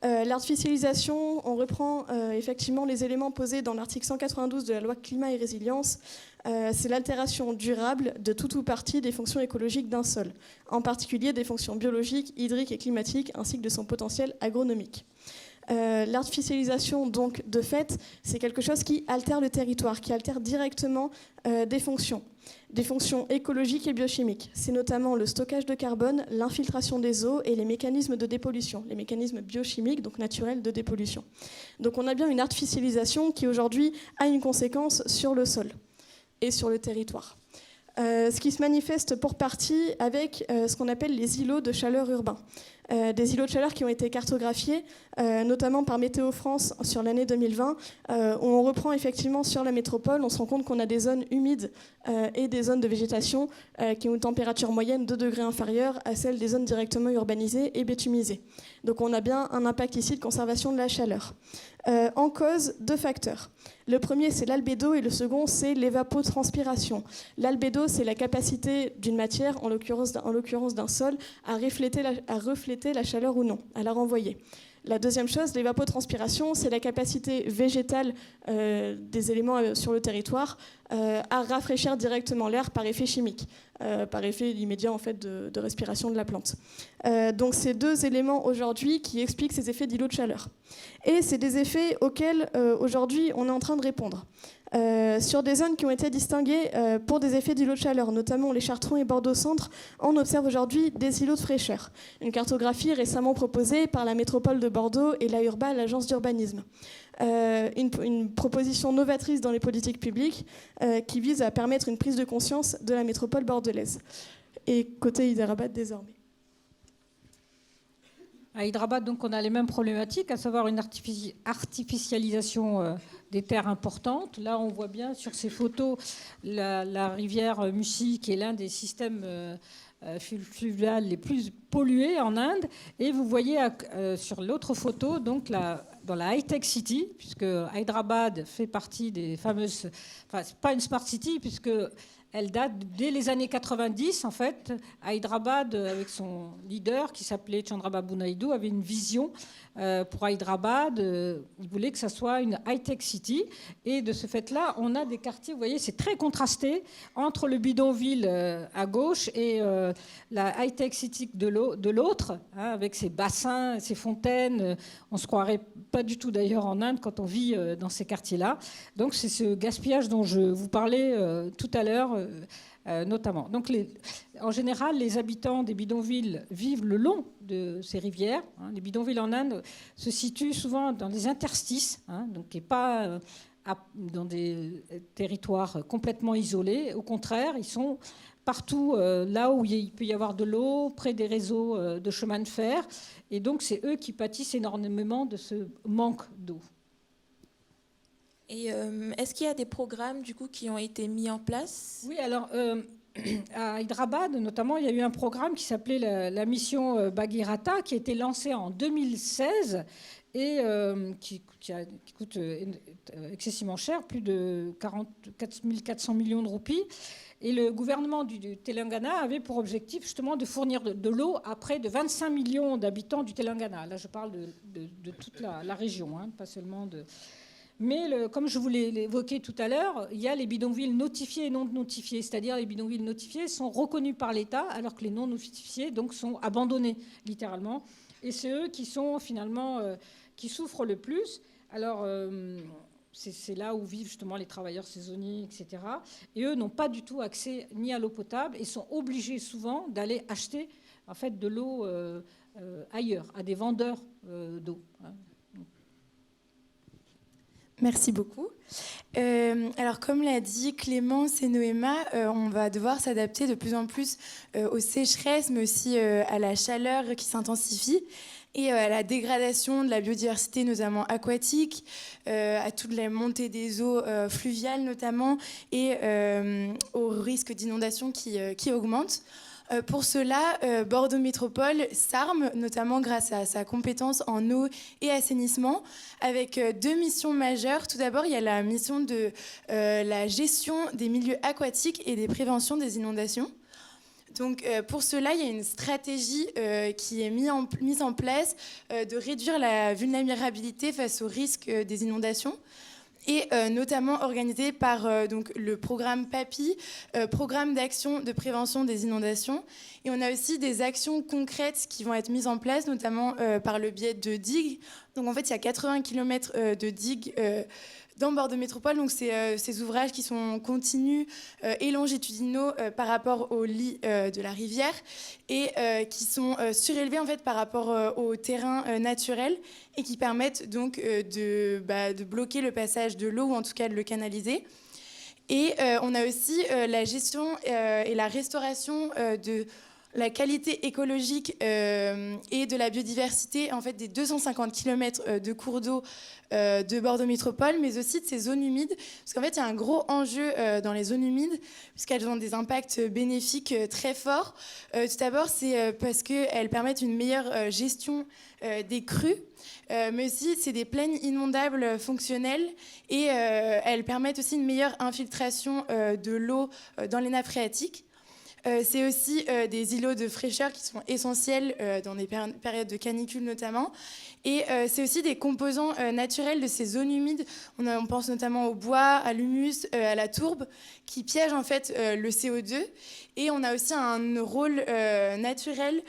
L'artificialisation, on reprend effectivement les éléments posés dans l'article 192 de la loi Climat et Résilience. C'est l'altération durable de tout ou partie des fonctions écologiques d'un sol, en particulier des fonctions biologiques, hydriques et climatiques, ainsi que de son potentiel agronomique. L'artificialisation, donc, de fait, c'est quelque chose qui altère le territoire, qui altère directement des fonctions écologiques et biochimiques. C'est notamment le stockage de carbone, l'infiltration des eaux et les mécanismes de dépollution, les mécanismes biochimiques, donc naturels, de dépollution. Donc on a bien une artificialisation qui aujourd'hui a une conséquence sur le sol et sur le territoire. Ce qui se manifeste pour partie avec ce qu'on appelle les îlots de chaleur urbains. Des îlots de chaleur qui ont été cartographiés, notamment par Météo France sur l'année 2020, où on reprend effectivement sur la métropole, on se rend compte qu'on a des zones humides et des zones de végétation qui ont une température moyenne 2 degrés inférieure à celle des zones directement urbanisées et bitumisées. Donc on a bien un impact ici de conservation de la chaleur. En cause, 2 facteurs. Le premier, c'est l'albédo, et le second, c'est l'évapotranspiration. L'albédo, c'est la capacité d'une matière, en l'occurrence d'un sol, à refléter la chaleur ou non, à la renvoyer. La deuxième chose, l'évapotranspiration, c'est la capacité végétale des éléments sur le territoire à rafraîchir directement l'air par effet chimique, par effet immédiat en fait, de respiration de la plante. Donc c'est 2 éléments aujourd'hui qui expliquent ces effets d'îlots de chaleur. Et c'est des effets auxquels aujourd'hui on est en train de répondre. Sur des zones qui ont été distinguées pour des effets d'îlots de chaleur, notamment les Chartrons et Bordeaux-Centre, on observe aujourd'hui des îlots de fraîcheur. Une cartographie récemment proposée par la métropole de Bordeaux et l'AURBA, l'agence d'urbanisme. Une proposition novatrice dans les politiques publiques qui vise à permettre une prise de conscience de la métropole bordelaise. Et côté Hyderabad désormais. À Hyderabad, donc, on a les mêmes problématiques, à savoir une artificialisation des terres importantes. Là, on voit bien sur ces photos la rivière Musi, qui est l'un des systèmes fluviales les plus pollués en Inde. Et vous voyez sur l'autre photo, donc, dans la high-tech city, puisque Hyderabad fait partie des fameuses... Enfin, c'est pas une smart city, puisque elle date dès les années 90, en fait. Hyderabad, avec son leader qui s'appelait Chandrababu Naidu, avait une vision pour Hyderabad. Il voulait que ça soit une high-tech city. Et de ce fait-là, on a des quartiers, vous voyez, c'est très contrasté entre le bidonville à gauche et la high-tech city de l'autre, hein, avec ses bassins, ses fontaines. On ne se croirait pas du tout d'ailleurs en Inde quand on vit dans ces quartiers-là. Donc c'est ce gaspillage dont je vous parlais tout à l'heure, notamment. Donc en général, les habitants des bidonvilles vivent le long de ces rivières. Hein. Les bidonvilles en Inde se situent souvent dans des interstices, hein, donc et pas dans des territoires complètement isolés. Au contraire, ils sont partout là où il peut y avoir de l'eau, près des réseaux de chemin de fer. Et donc, c'est eux qui pâtissent énormément de ce manque d'eau. Et est-ce qu'il y a des programmes du coup qui ont été mis en place? Oui, alors à Hyderabad, notamment, il y a eu un programme qui s'appelait la mission Bhagirata, qui a été lancé en 2016 et qui coûte excessivement cher, plus de 4 400 millions de roupies. Et le gouvernement du Telangana avait pour objectif justement de fournir de l'eau à près de 25 millions d'habitants du Telangana. Là, je parle de toute la région, hein, pas seulement de... Mais comme je vous l'ai évoqué tout à l'heure, il y a les bidonvilles notifiés et non notifiés. C'est-à-dire les bidonvilles notifiés sont reconnus par l'État, alors que les non notifiés donc, sont abandonnés, littéralement. Et c'est eux qui sont finalement... qui souffrent le plus. Alors... c'est là où vivent justement les travailleurs saisonniers, etc. Et eux n'ont pas du tout accès ni à l'eau potable et sont obligés souvent d'aller acheter en fait, de l'eau ailleurs, à des vendeurs d'eau. Merci beaucoup. Alors, comme l'a dit Clémence et Noéma, on va devoir s'adapter de plus en plus aux sécheresses, mais aussi à la chaleur qui s'intensifie et à la dégradation de la biodiversité, notamment aquatique, à toute la montée des eaux fluviales notamment, et au risque d'inondation qui augmente. Pour cela, Bordeaux Métropole s'arme, notamment grâce à sa compétence en eau et assainissement, avec 2 missions majeures. Tout d'abord, il y a la mission de la gestion des milieux aquatiques et des préventions des inondations. Donc, pour cela, il y a une stratégie qui est mise en place de réduire la vulnérabilité face au risque des inondations, et notamment organisée par donc, le programme PAPI, Programme d'action de prévention des inondations. Et on a aussi des actions concrètes qui vont être mises en place, notamment par le biais de digues. Donc en fait, il y a 80 km de digues dans Bordeaux Métropole. Donc c'est ces ouvrages qui sont continus et longitudinaux par rapport au lit de la rivière et qui sont surélevés en fait par rapport au terrain naturel et qui permettent donc de bloquer le passage de l'eau ou en tout cas de le canaliser. Et on a aussi la gestion et la restauration de la qualité écologique et de la biodiversité en fait, des 250 km de cours d'eau de Bordeaux Métropole, mais aussi de ces zones humides. Parce qu'en fait, il y a un gros enjeu dans les zones humides, puisqu'elles ont des impacts bénéfiques très forts. Tout d'abord, c'est parce qu'elles permettent une meilleure gestion des crues, mais aussi c'est des plaines inondables fonctionnelles et elles permettent aussi une meilleure infiltration de l'eau dans les nappes phréatiques. C'est aussi des îlots de fraîcheur qui sont essentiels dans des périodes de canicule notamment. Et c'est aussi des composants naturels de ces zones humides. On pense notamment au bois, à l'humus, à la tourbe, qui piègent en fait le CO2. Et on a aussi un rôle naturel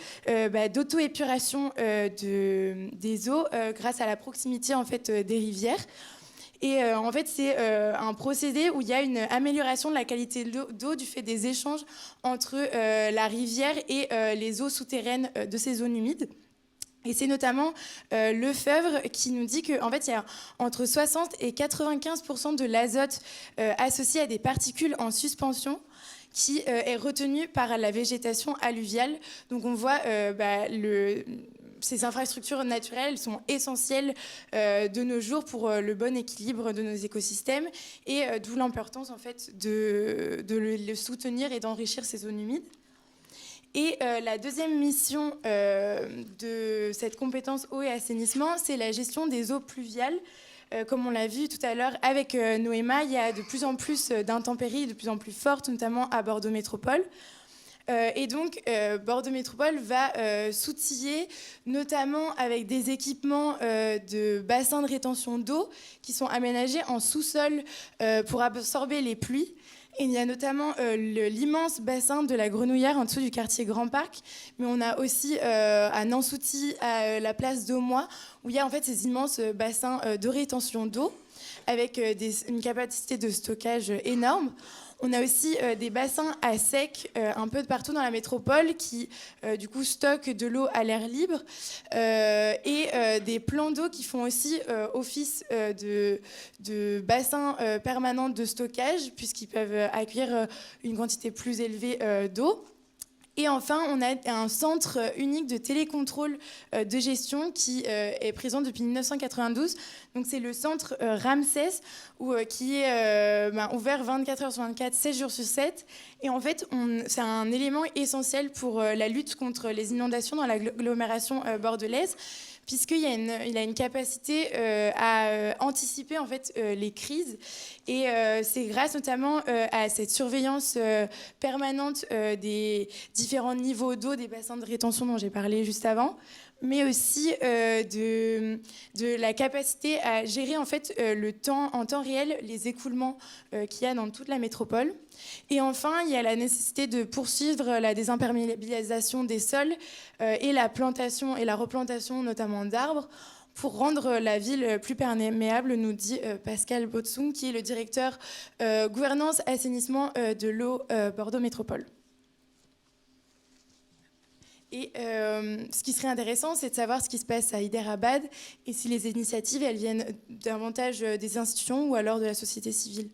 d'auto-épuration des eaux grâce à la proximité en fait, des rivières. Et en fait, c'est un procédé où il y a une amélioration de la qualité d'eau du fait des échanges entre la rivière et les eaux souterraines de ces zones humides. Et c'est notamment Lefebvre qui nous dit qu'en fait, il y a entre 60 et 95% de l'azote associé à des particules en suspension qui est retenu par la végétation alluviale. Donc on voit ces infrastructures naturelles sont essentielles de nos jours pour le bon équilibre de nos écosystèmes et d'où l'importance en fait de le soutenir et d'enrichir ces zones humides. Et la deuxième mission de cette compétence eau et assainissement, c'est la gestion des eaux pluviales. Comme on l'a vu tout à l'heure avec Noéma, il y a de plus en plus d'intempéries, de plus en plus fortes, notamment à Bordeaux Métropole. Et donc, Bordeaux Métropole va s'outiller, notamment avec des équipements de bassins de rétention d'eau qui sont aménagés en sous-sol pour absorber les pluies. Et il y a notamment l'immense bassin de la Grenouillère en dessous du quartier Grand Parc, mais on a aussi à Nansouty, à la place d'Aumois, où il y a en fait ces immenses bassins de rétention d'eau avec une capacité de stockage énorme. On a aussi des bassins à sec un peu de partout dans la métropole qui, du coup, stockent de l'eau à l'air libre et des plans d'eau qui font aussi office de bassins permanents de stockage puisqu'ils peuvent accueillir une quantité plus élevée d'eau. Et enfin, on a un centre unique de télécontrôle de gestion qui est présent depuis 1992. Donc, c'est le centre Ramsès, qui est ouvert 24 heures sur 24, 7 jours sur 7. Et en fait, c'est un élément essentiel pour la lutte contre les inondations dans l'agglomération bordelaise, puisqu'il a une capacité à anticiper en fait, les crises. Et c'est grâce notamment à cette surveillance permanente des différents niveaux d'eau des bassins de rétention dont j'ai parlé juste avant, mais aussi de la capacité à gérer en fait, en temps réel les écoulements qu'il y a dans toute la métropole. Et enfin, il y a la nécessité de poursuivre la désimperméabilisation des sols et la plantation et la replantation notamment d'arbres pour rendre la ville plus perméable, nous dit Pascal Botsung, qui est le directeur gouvernance assainissement de l'eau Bordeaux Métropole. Et ce qui serait intéressant, c'est de savoir ce qui se passe à Hyderabad et si les initiatives, elles viennent davantage des institutions ou alors de la société civile.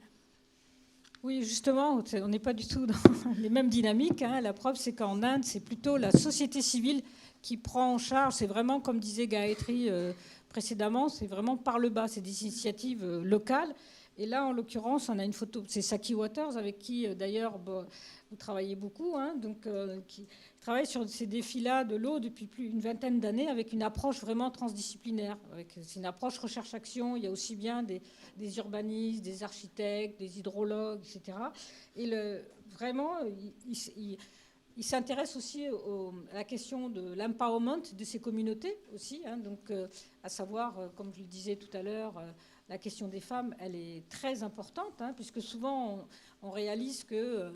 Oui, justement, on n'est pas du tout dans les mêmes dynamiques. Hein. La preuve, c'est qu'en Inde, c'est plutôt la société civile qui prend en charge. C'est vraiment, comme disait Gayatri précédemment, c'est vraiment par le bas. C'est des initiatives locales. Et là, en l'occurrence, on a une photo. C'est Saki Waters, avec qui, d'ailleurs, vous travaillez beaucoup, hein, donc, qui travaille sur ces défis-là de l'eau depuis plus d'une vingtaine d'années avec une approche vraiment transdisciplinaire. C'est une approche recherche-action. Il y a aussi bien des urbanistes, des architectes, des hydrologues, etc. Et vraiment, il s'intéresse aussi à la question de l'empowerment de ces communautés aussi. Hein, donc, à savoir, comme je le disais tout à l'heure, la question des femmes, elle est très importante, hein, puisque souvent, on réalise que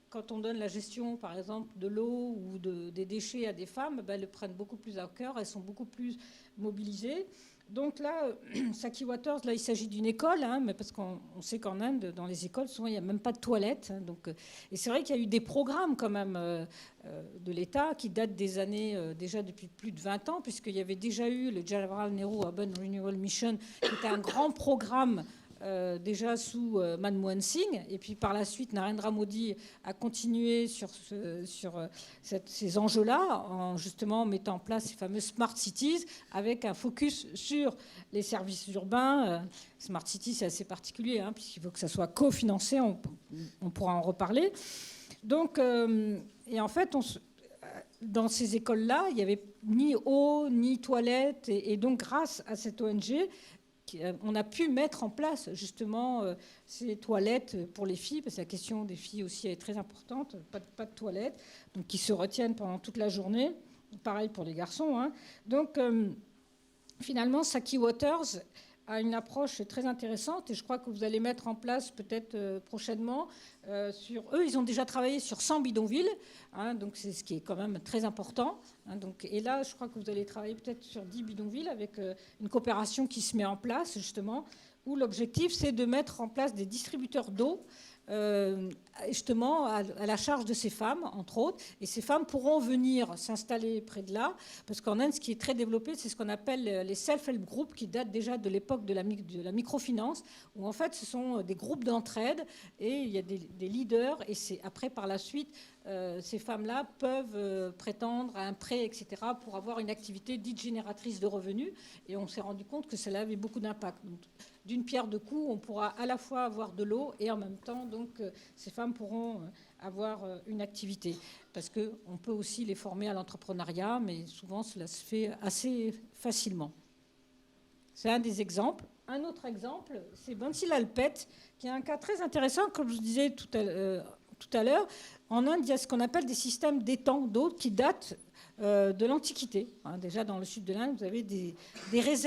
quand on donne la gestion, par exemple, de l'eau ou des déchets à des femmes, elles le prennent beaucoup plus à cœur, elles sont beaucoup plus mobilisées. Donc là, Saki Waters, là, il s'agit d'une école, hein, mais parce qu'on sait qu'en Inde, dans les écoles, souvent, il n'y a même pas de toilettes. Hein, donc, et c'est vrai qu'il y a eu des programmes quand même de l'État qui datent des années, déjà depuis plus de 20 ans, puisqu'il y avait déjà eu le Jawaharlal Nehru Urban Renewal Mission, qui était un grand programme déjà sous Manmohan Singh, et puis par la suite Narendra Modi a continué sur ces enjeux-là en justement mettant en place ces fameuses Smart Cities avec un focus sur les services urbains. Smart Cities, c'est assez particulier, hein, puisqu'il faut que ça soit cofinancé, on pourra en reparler. Donc, et en fait, dans ces écoles-là, il n'y avait ni eau, ni toilettes, et donc grâce à cette ONG, on a pu mettre en place justement ces toilettes pour les filles, parce que la question des filles aussi est très importante, pas de toilettes, donc qui se retiennent pendant toute la journée. Pareil pour les garçons. Hein. Donc finalement, Saki Waters a une approche très intéressante et je crois que vous allez mettre en place peut-être prochainement sur eux. Ils ont déjà travaillé sur 100 bidonvilles, hein, donc c'est ce qui est quand même très important. Hein, donc, et là, je crois que vous allez travailler peut-être sur 10 bidonvilles avec une coopération qui se met en place justement, où l'objectif c'est de mettre en place des distributeurs d'eau justement à la charge de ces femmes, entre autres. Et ces femmes pourront venir s'installer près de là, parce qu'en Inde, ce qui est très développé, c'est ce qu'on appelle les self-help groups, qui datent déjà de l'époque de la microfinance, où en fait, ce sont des groupes d'entraide, et il y a des leaders, et c'est après, par la suite, ces femmes-là peuvent prétendre à un prêt, etc., pour avoir une activité dite génératrice de revenus. Et on s'est rendu compte que cela avait beaucoup d'impact. Donc, d'une pierre deux coups, on pourra à la fois avoir de l'eau et en même temps, donc, ces femmes pourront avoir une activité. Parce qu'on peut aussi les former à l'entrepreneuriat, mais souvent cela se fait assez facilement. C'est un des exemples. un autre exemple, c'est Bansi-Lalpet, qui est un cas très intéressant, comme je vous disais tout à l'heure. En Inde, il y a ce qu'on appelle des systèmes d'étangs d'eau qui datent de l'Antiquité. Déjà, dans le sud de l'Inde, vous avez des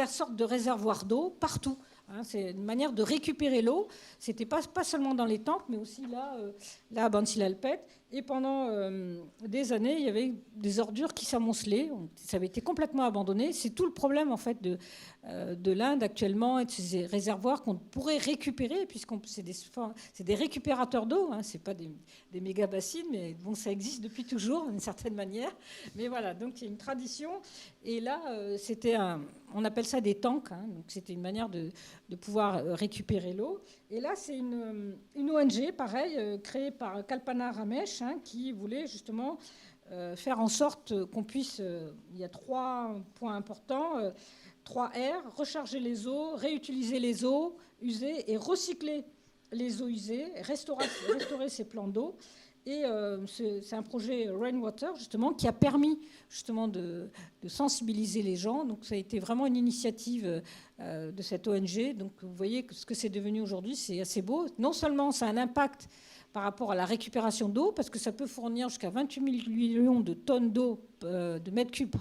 sortes de réservoirs d'eau partout. C'est une manière de récupérer l'eau. C'était pas seulement dans les temples, mais aussi là à Bansi-Lalpet. Et pendant des années, il y avait des ordures qui s'amoncelaient. Ça avait été complètement abandonné. C'est tout le problème en fait de l'Inde actuellement et de ces réservoirs qu'on pourrait récupérer, puisque c'est des récupérateurs d'eau. C'est pas des méga bassines, mais bon, ça existe depuis toujours d'une certaine manière. Mais voilà, donc il y a une tradition. Et là, on appelle ça des tanks. Donc c'était une manière de pouvoir récupérer l'eau. Et là, c'est une ONG, pareil, créée par Kalpana Ramesh, qui voulait justement faire en sorte qu'on puisse... il y a 3 points importants, 3 R, recharger les eaux, réutiliser les eaux usées et recycler les eaux usées, restaurer ces plans d'eau. Et c'est un projet Rainwater, justement, qui a permis justement de sensibiliser les gens. Donc ça a été vraiment une initiative de cette ONG. Donc vous voyez que ce que c'est devenu aujourd'hui, c'est assez beau. Non seulement ça a un impact par rapport à la récupération d'eau, parce que ça peut fournir jusqu'à 28 millions de tonnes d'eau, de mètres cubes,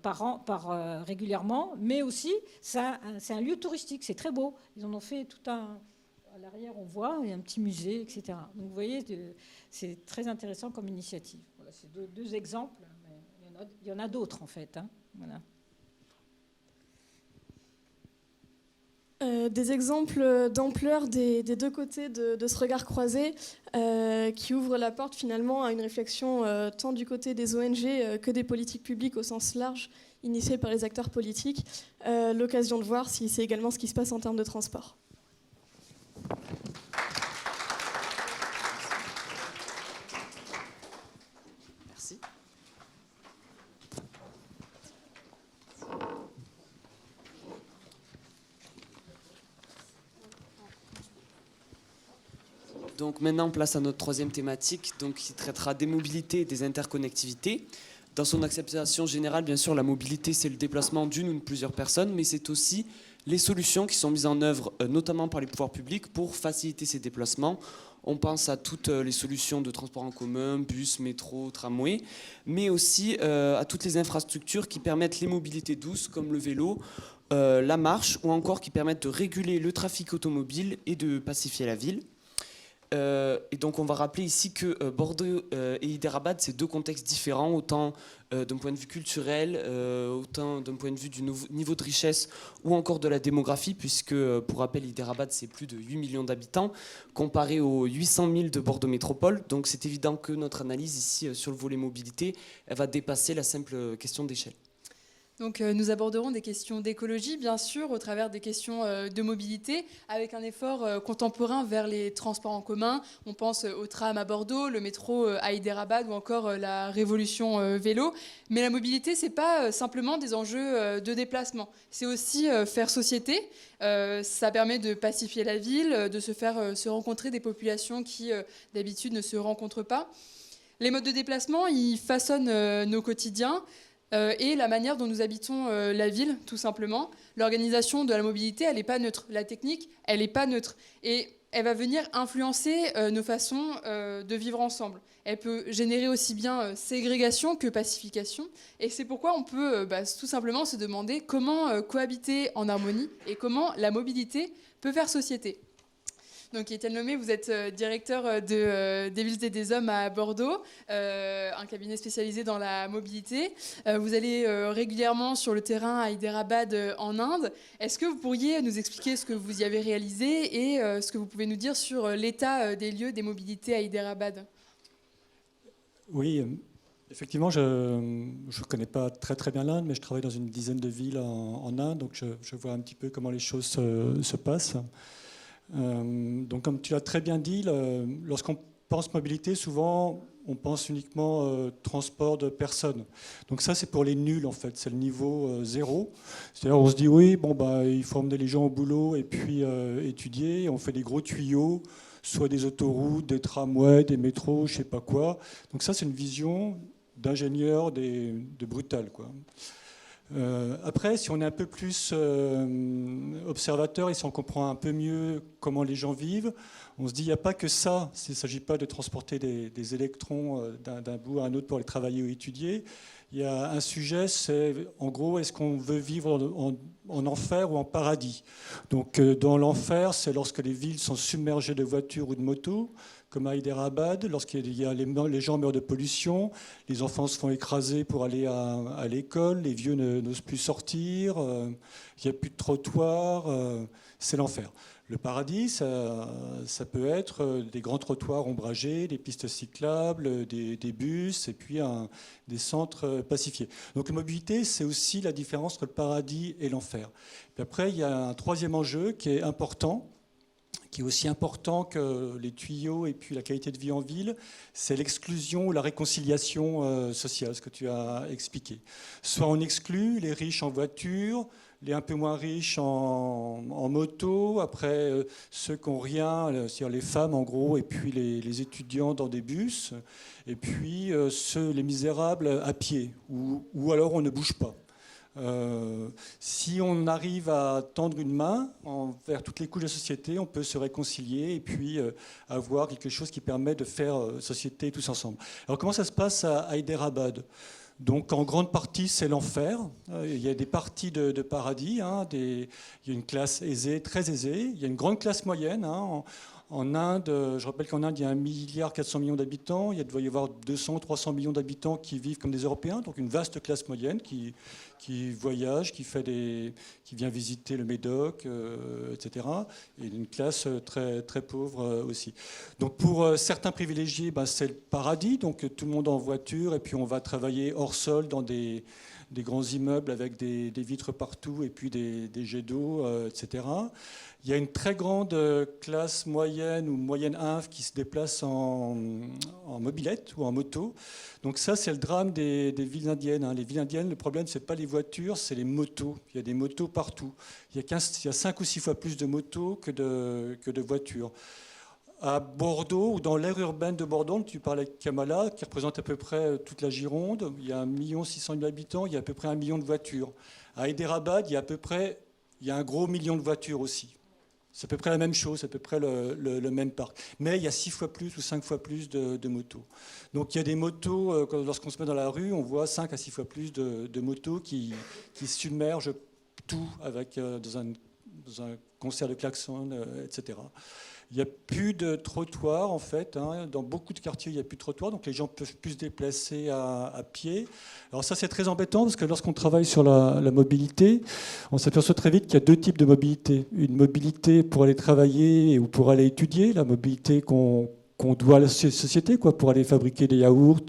par an, régulièrement, mais aussi c'est un lieu touristique, c'est très beau. Ils en ont fait tout un... À l'arrière, on voit, il y a un petit musée, etc. Donc vous voyez, c'est très intéressant comme initiative. Voilà, c'est deux exemples, mais il y en a d'autres en fait. Voilà. Des exemples d'ampleur des 2 côtés de ce regard croisé qui ouvre la porte finalement à une réflexion tant du côté des ONG que des politiques publiques au sens large initiées par les acteurs politiques. L'occasion de voir si c'est également ce qui se passe en termes de transport. Merci. Donc maintenant, place à notre 3e thématique, donc, qui traitera des mobilités et des interconnectivités. Dans son acceptation générale, bien sûr, la mobilité, c'est le déplacement d'une ou de plusieurs personnes, mais c'est aussi les solutions qui sont mises en œuvre, notamment par les pouvoirs publics, pour faciliter ces déplacements. On pense à toutes les solutions de transport en commun, bus, métro, tramway, mais aussi à toutes les infrastructures qui permettent les mobilités douces, comme le vélo, la marche, ou encore qui permettent de réguler le trafic automobile et de pacifier la ville. Et donc on va rappeler ici que Bordeaux et Hyderabad, c'est 2 contextes différents, autant d'un point de vue culturel, autant d'un point de vue du niveau de richesse ou encore de la démographie, puisque pour rappel, Hyderabad, c'est plus de 8 millions d'habitants, comparé aux 800 000 de Bordeaux Métropole. Donc c'est évident que notre analyse ici sur le volet mobilité, elle va dépasser la simple question d'échelle. Donc nous aborderons des questions d'écologie, bien sûr, au travers des questions de mobilité, avec un effort contemporain vers les transports en commun. On pense au tram à Bordeaux, le métro à Hyderabad ou encore la révolution vélo. Mais la mobilité, ce n'est pas simplement des enjeux de déplacement. C'est aussi faire société. Ça permet de pacifier la ville, de se faire se rencontrer des populations qui, d'habitude, ne se rencontrent pas. Les modes de déplacement, ils façonnent nos quotidiens. Et la manière dont nous habitons la ville, tout simplement. L'organisation de la mobilité, elle n'est pas neutre. La technique, elle n'est pas neutre. Et elle va venir influencer nos façons de vivre ensemble. Elle peut générer aussi bien ségrégation que pacification. Et c'est pourquoi on peut tout simplement se demander comment cohabiter en harmonie et comment la mobilité peut faire société. Donc, Étienne Lemay, vous êtes directeur des Villes et des Hommes à Bordeaux, un cabinet spécialisé dans la mobilité. Vous allez régulièrement sur le terrain à Hyderabad en Inde. Est-ce que vous pourriez nous expliquer ce que vous y avez réalisé et ce que vous pouvez nous dire sur l'état des lieux des mobilités à Hyderabad ? Oui, effectivement, je ne connais pas très bien l'Inde, mais je travaille dans une dizaine de villes en Inde, donc je vois un petit peu comment les choses se passent. Donc, comme tu l'as très bien dit, lorsqu'on pense mobilité, souvent on pense uniquement transport de personnes. Donc ça, c'est pour les nuls en fait, c'est le niveau 0. C'est-à-dire, on se dit oui, il faut emmener les gens au boulot et puis étudier. On fait des gros tuyaux, soit des autoroutes, des tramways, des métros, je sais pas quoi. Donc ça, c'est une vision d'ingénieur de brutal, quoi. Après, si on est un peu plus observateur et si on comprend un peu mieux comment les gens vivent, on se dit qu'il n'y a pas que ça. Il ne s'agit pas de transporter des électrons d'un bout à un autre pour les travailler ou étudier. Il y a un sujet, c'est en gros, est-ce qu'on veut vivre en enfer ou en paradis? Donc dans l'enfer, c'est lorsque les villes sont submergées de voitures ou de motos, comme à Hyderabad, les gens meurent de pollution, les enfants se font écraser pour aller à l'école, les vieux n'osent plus sortir, il n'y a plus de trottoirs, c'est l'enfer. Le paradis, ça peut être des grands trottoirs ombragés, des pistes cyclables, des bus et puis des centres pacifiés. Donc la mobilité, c'est aussi la différence entre le paradis et l'enfer. Puis après, il y a un troisième enjeu qui est important, qui est aussi important que les tuyaux et puis la qualité de vie en ville, c'est l'exclusion ou la réconciliation sociale, ce que tu as expliqué. Soit on exclut les riches en voiture, les un peu moins riches en moto, après ceux qui n'ont rien, c'est-à-dire les femmes en gros, et puis les étudiants dans des bus, et puis les misérables à pied, ou alors on ne bouge pas. Si on arrive à tendre une main vers toutes les couches de la société, on peut se réconcilier et puis avoir quelque chose qui permet de faire société tous ensemble. Alors comment ça se passe à Hyderabad ? Donc en grande partie c'est l'enfer. Il y a des parties de paradis, il y a une classe aisée, très aisée. Il y a une grande classe moyenne. En Inde, je rappelle qu'en Inde, il y a 1,4 milliard d'habitants. Il doit y avoir 200-300 millions d'habitants qui vivent comme des Européens, donc une vaste classe moyenne qui voyage, qui vient visiter le Médoc, etc. Et une classe très, très pauvre aussi. Donc pour certains privilégiés, c'est le paradis, donc tout le monde en voiture, et puis on va travailler hors sol dans des grands immeubles avec des vitres partout et puis des jets d'eau, etc. Il y a une très grande classe moyenne ou moyenne inf qui se déplace en mobilette ou en moto. Donc ça, c'est le drame des villes indiennes. Les villes indiennes, le problème, ce n'est pas les voitures, c'est les motos. Il y a des motos partout. Il y a 5 ou 6 fois plus de motos que de voitures. À Bordeaux, ou dans l'aire urbaine de Bordeaux, tu parlais avec Kamala, qui représente à peu près toute la Gironde, il y a 1 600 000 habitants, il y a à peu près 1 million de voitures. À Hyderabad, il y a un gros million de voitures aussi. C'est à peu près la même chose, c'est à peu près le même parc. Mais il y a 6 fois plus ou 5 fois plus de motos. Donc il y a des motos, lorsqu'on se met dans la rue, on voit 5 à 6 fois plus de motos qui submergent tout dans un concert de klaxons, etc. Il n'y a plus de trottoirs, en fait. Dans beaucoup de quartiers, il n'y a plus de trottoirs, donc les gens peuvent plus se déplacer à pied. Alors ça, c'est très embêtant, parce que lorsqu'on travaille sur la mobilité, on s'aperçoit très vite qu'il y a 2 types de mobilité. Une mobilité pour aller travailler ou pour aller étudier, la mobilité qu'on doit à la société, pour aller fabriquer des yaourts,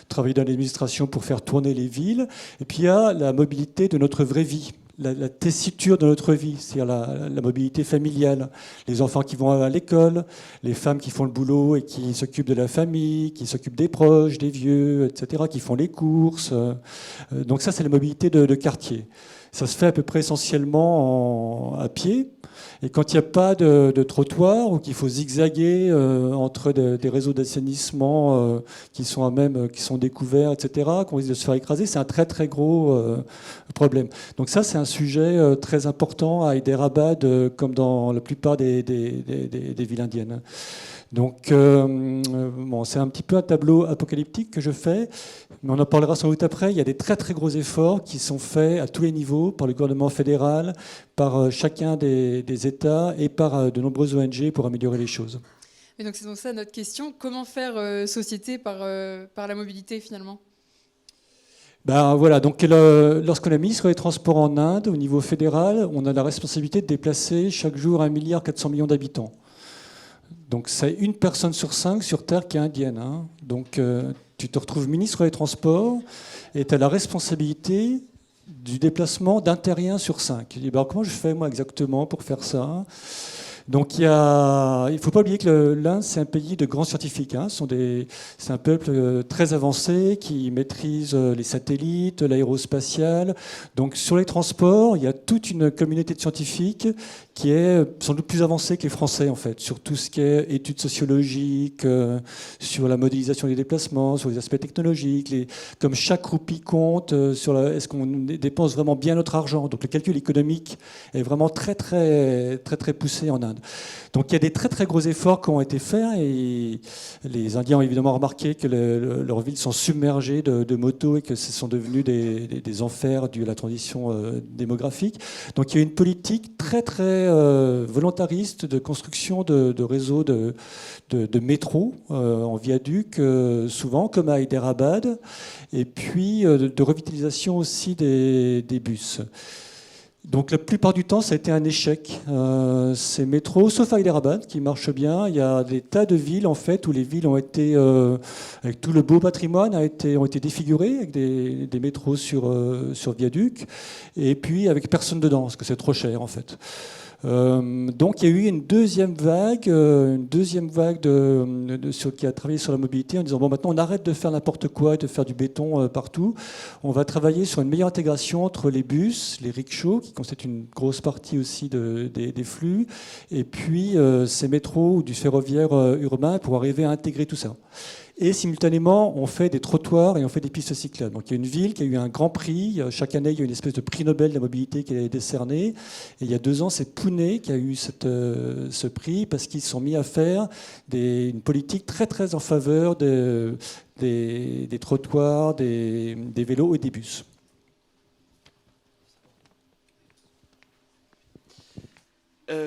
travailler dans l'administration pour faire tourner les villes. Et puis il y a la mobilité de notre vraie vie. La tessiture de notre vie, c'est-à-dire la mobilité familiale, les enfants qui vont à l'école, les femmes qui font le boulot et qui s'occupent de la famille, qui s'occupent des proches, des vieux, etc., qui font les courses. Donc ça, c'est la mobilité de quartier. Ça se fait à peu près essentiellement à pied. Et quand il n'y a pas de trottoir ou qu'il faut zigzaguer entre des réseaux d'assainissement qui sont découverts, etc., qu'on risque de se faire écraser, c'est un très très gros problème. Donc ça, c'est un sujet très important à Hyderabad, comme dans la plupart des villes indiennes. Donc, c'est un petit peu un tableau apocalyptique que je fais, mais on en parlera sans doute après. Il y a des très très gros efforts qui sont faits à tous les niveaux, par le gouvernement fédéral, par chacun des États et par de nombreuses ONG pour améliorer les choses. Et donc c'est donc ça notre question, comment faire société par la mobilité finalement ? Voilà, donc lorsqu'on est ministre des Transports en Inde, au niveau fédéral, on a la responsabilité de déplacer chaque jour 1,4 milliard d'habitants. Donc c'est une personne sur 5 sur Terre qui est indienne. Donc tu te retrouves ministre des Transports et tu as la responsabilité du déplacement d'un terrien sur 5. Tu dis, comment je fais moi exactement pour faire ça ? Donc il ne faut pas oublier que l'Inde, c'est un pays de grands scientifiques. C'est un peuple très avancé qui maîtrise les satellites, l'aérospatiale. Donc sur les transports, il y a toute une communauté de scientifiques qui est sans doute plus avancé que les Français, en fait, sur tout ce qui est études sociologiques, sur la modélisation des déplacements, sur les aspects technologiques, comme chaque roupie compte, est-ce qu'on dépense vraiment bien notre argent. Donc le calcul économique est vraiment très, très, très, très poussé en Inde. Donc il y a des très, très gros efforts qui ont été faits, et les Indiens ont évidemment remarqué que leurs villes sont submergées de motos et que ce sont devenus des enfers dû à la transition démographique. Donc il y a une politique très, très volontariste de construction de réseaux de métro en viaduc, souvent, comme à Hyderabad, et puis de revitalisation aussi des bus. Donc la plupart du temps, ça a été un échec. Ces métros, sauf à Hyderabad, qui marche bien, il y a des tas de villes en fait où les villes ont été, avec tout le beau patrimoine, ont été défigurées avec des métros sur viaduc, et puis avec personne dedans, parce que c'est trop cher en fait. Donc il y a eu une deuxième vague qui a travaillé sur la mobilité en disant bon, maintenant on arrête de faire n'importe quoi et de faire du béton partout. On va travailler sur une meilleure intégration entre les bus, les rickshaws qui constituent une grosse partie aussi des flux, et puis ces métros ou du ferroviaire urbain pour arriver à intégrer tout ça. Et simultanément, on fait des trottoirs et on fait des pistes cyclables. Donc il y a une ville qui a eu un grand prix. Chaque année, il y a une espèce de prix Nobel de la mobilité qui est décerné. Et il y a 2 ans, c'est Pune qui a eu ce prix parce qu'ils se sont mis à faire une politique très, très en faveur des trottoirs, des vélos et des bus.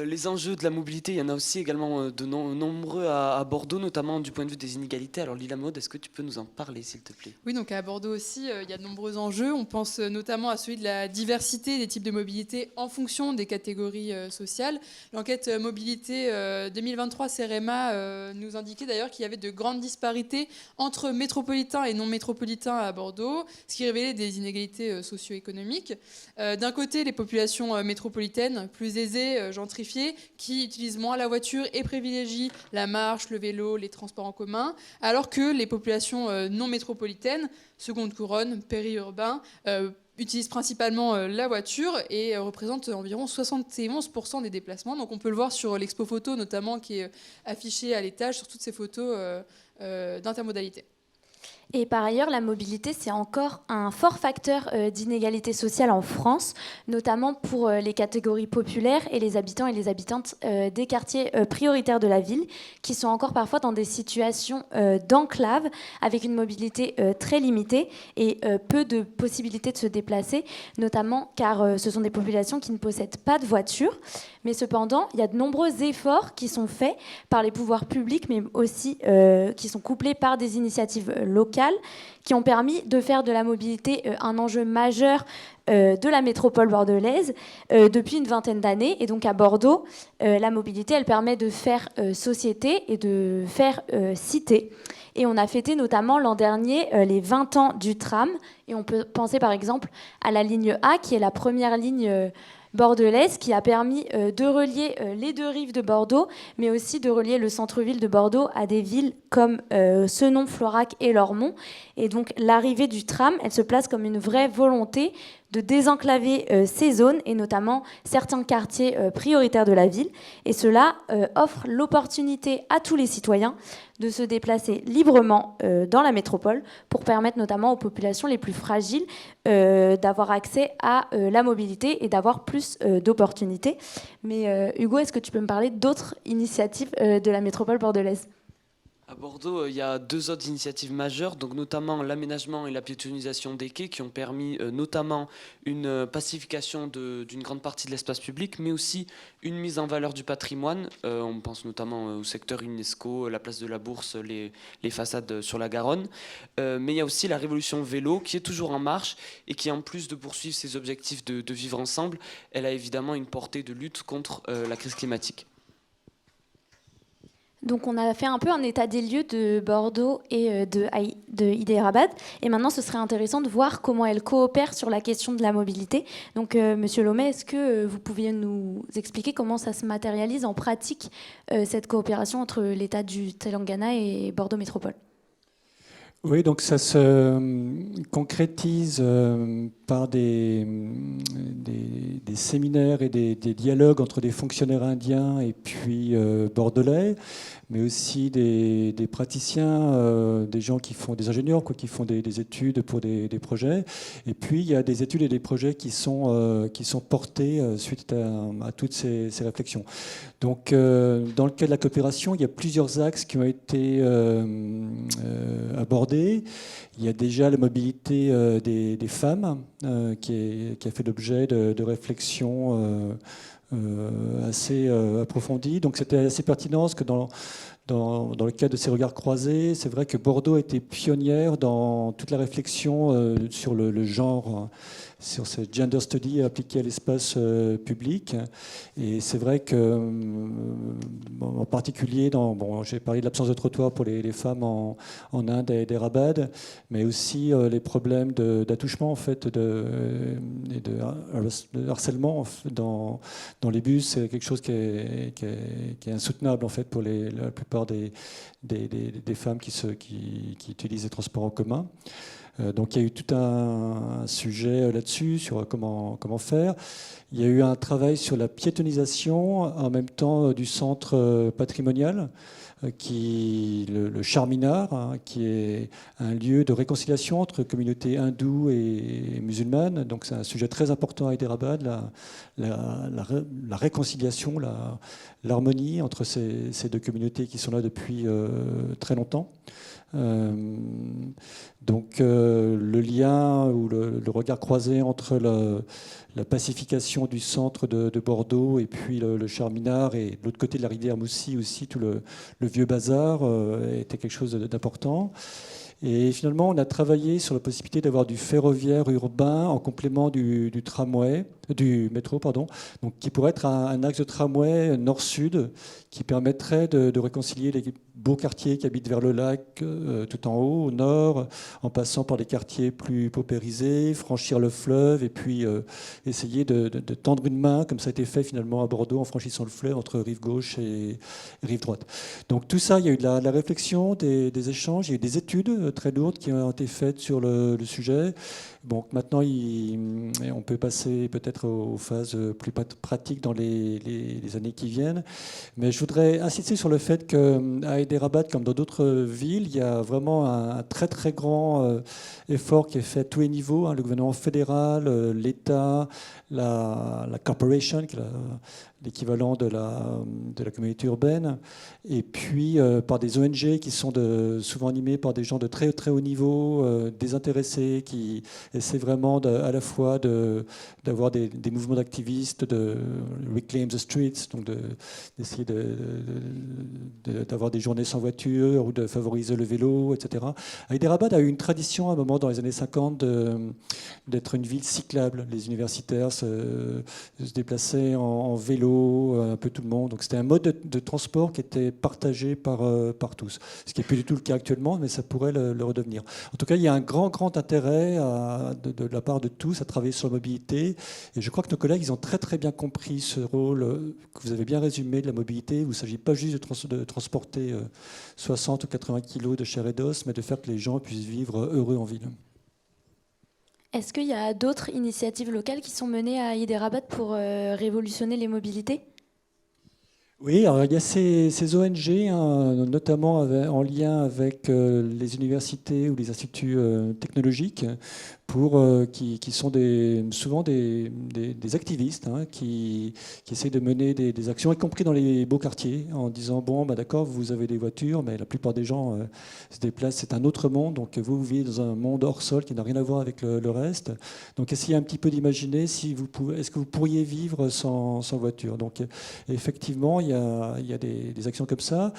Les enjeux de la mobilité, il y en a aussi également de nombreux à Bordeaux, notamment du point de vue des inégalités. Alors Lila Maud, est-ce que tu peux nous en parler, s'il te plaît? Oui, donc à Bordeaux aussi, il y a de nombreux enjeux. On pense notamment à celui de la diversité des types de mobilité en fonction des catégories sociales. L'enquête mobilité 2023 CEREMA nous indiquait d'ailleurs qu'il y avait de grandes disparités entre métropolitains et non métropolitains à Bordeaux, ce qui révélait des inégalités socio-économiques. D'un côté, les populations métropolitaines plus aisées, qui utilisent moins la voiture et privilégient la marche, le vélo, les transports en commun, alors que les populations non métropolitaines, seconde couronne, périurbains, utilisent principalement la voiture et représentent environ 71% des déplacements. Donc on peut le voir sur l'expo photo notamment qui est affichée à l'étage sur toutes ces photos d'intermodalité. Et par ailleurs, la mobilité, c'est encore un fort facteur d'inégalité sociale en France, notamment pour les catégories populaires et les habitants et les habitantes des quartiers prioritaires de la ville, qui sont encore parfois dans des situations d'enclave, avec une mobilité très limitée et peu de possibilités de se déplacer, notamment car ce sont des populations qui ne possèdent pas de voiture. Mais cependant, il y a de nombreux efforts qui sont faits par les pouvoirs publics, mais aussi qui sont couplés par des initiatives locales, qui ont permis de faire de la mobilité un enjeu majeur de la métropole bordelaise depuis une vingtaine d'années. Et donc à Bordeaux, la mobilité, elle permet de faire société et de faire cité. Et on a fêté notamment l'an dernier les 20 ans du tram. Et on peut penser par exemple à la ligne A, qui est la première ligne bordelaise, qui a permis de relier les 2 rives de Bordeaux, mais aussi de relier le centre-ville de Bordeaux à des villes comme Senon, Florac et Lormont. Et donc l'arrivée du tram, elle se place comme une vraie volonté de désenclaver ces zones et notamment certains quartiers prioritaires de la ville. Et cela offre l'opportunité à tous les citoyens de se déplacer librement dans la métropole pour permettre notamment aux populations les plus fragiles d'avoir accès à la mobilité et d'avoir plus d'opportunités. Mais Hugo, est-ce que tu peux me parler d'autres initiatives de la métropole bordelaise ? À Bordeaux, il y a 2 autres initiatives majeures, donc notamment l'aménagement et la piétonisation des quais qui ont permis notamment une pacification d'une grande partie de l'espace public, mais aussi une mise en valeur du patrimoine. On pense notamment au secteur UNESCO, la place de la Bourse, les façades sur la Garonne. Mais il y a aussi la révolution vélo qui est toujours en marche et qui, en plus de poursuivre ses objectifs de vivre ensemble, elle a évidemment une portée de lutte contre la crise climatique. Donc on a fait un peu un état des lieux de Bordeaux et de Hyderabad. Et maintenant, ce serait intéressant de voir comment elles coopèrent sur la question de la mobilité. Donc, Monsieur Lomé, est-ce que vous pouviez nous expliquer comment ça se matérialise en pratique, cette coopération entre l'État du Telangana et Bordeaux Métropole ? Oui, donc ça se concrétise par des séminaires et des dialogues entre des fonctionnaires indiens et puis bordelais, mais aussi des praticiens, des gens qui font des ingénieurs, qui font des études pour des projets. Et puis il y a des études et des projets qui sont portés suite à toutes ces réflexions. Donc dans le cas de la coopération, il y a plusieurs axes qui ont été abordés. Il y a déjà la mobilité des femmes qui a fait l'objet de réflexions assez approfondies. Donc c'était assez pertinent parce que dans le cadre de ces regards croisés, c'est vrai que Bordeaux a été pionnière dans toute la réflexion sur le genre, sur ce gender study appliqué à l'espace public. Et c'est vrai que, en particulier, j'ai parlé de l'absence de trottoir pour les femmes en Inde et d'Hyderabad, mais aussi les problèmes d'attouchement en fait, et de harcèlement dans les bus. C'est quelque chose qui est insoutenable en fait pour la plupart des femmes qui utilisent les transports en commun. Donc il y a eu tout un sujet là-dessus, sur comment faire. Il y a eu un travail sur la piétonisation en même temps du centre patrimonial, le Charminar, qui est un lieu de réconciliation entre communautés hindoues et musulmanes. Donc c'est un sujet très important à Hyderabad, la réconciliation, l'harmonie entre ces deux communautés qui sont là depuis très longtemps. Donc le lien ou le regard croisé entre la pacification du centre de Bordeaux et puis le Charminar et de l'autre côté de la rivière Moussi aussi tout le vieux bazar était quelque chose d'important. Et finalement, on a travaillé sur la possibilité d'avoir du ferroviaire urbain en complément du métro, donc qui pourrait être un axe de tramway nord-sud qui permettrait de réconcilier les beaux quartiers qui habitent vers le lac tout en haut, au nord, en passant par les quartiers plus paupérisés, franchir le fleuve et puis essayer de tendre une main, comme ça a été fait finalement à Bordeaux en franchissant le fleuve entre rive gauche et rive droite. Donc tout ça, il y a eu de la réflexion, des échanges, il y a eu des études très lourdes qui ont été faites sur le sujet. Bon, maintenant, on peut passer peut-être aux phases plus pratiques dans les années qui viennent. Mais je voudrais insister sur le fait qu'à Hyderabad, comme dans d'autres villes, il y a vraiment un très très grand effort qui est fait à tous les niveaux. Le gouvernement fédéral, l'État, la corporation, qui est l'équivalent de la communauté urbaine, et puis par des ONG qui sont souvent animées par des gens de très très haut niveau, désintéressés, qui essaient vraiment à la fois d'avoir des mouvements d'activistes, de reclaim the streets, donc d'essayer d'avoir des journées sans voiture ou de favoriser le vélo, etc. Hyderabad a eu une tradition à un moment dans les années 50 d'être une ville cyclable. Les universitaires se déplaçaient en vélo, un peu tout le monde. Donc c'était un mode de transport qui était partagé par tous. Ce qui n'est plus du tout le cas actuellement, mais ça pourrait le redevenir. En tout cas, il y a un grand intérêt de la part de tous à travailler sur la mobilité. Et je crois que nos collègues, ils ont très très bien compris ce rôle que vous avez bien résumé de la mobilité. Il ne s'agit pas juste de transporter 60 ou 80 kilos de chair et d'os, mais de faire que les gens puissent vivre heureux en ville. Est-ce qu'il y a d'autres initiatives locales qui sont menées à Hyderabad pour révolutionner les mobilités ? Oui, alors il y a ces ONG, notamment en lien avec les universités ou les instituts technologiques, qui sont souvent des activistes qui essayent de mener des actions, y compris dans les beaux quartiers, en disant d'accord, vous avez des voitures, mais la plupart des gens se déplacent, c'est un autre monde, donc vous vivez dans un monde hors sol qui n'a rien à voir avec le reste. Donc essayez un petit peu d'imaginer est-ce que vous pourriez vivre sans voiture. Donc effectivement, il y a des actions comme ça.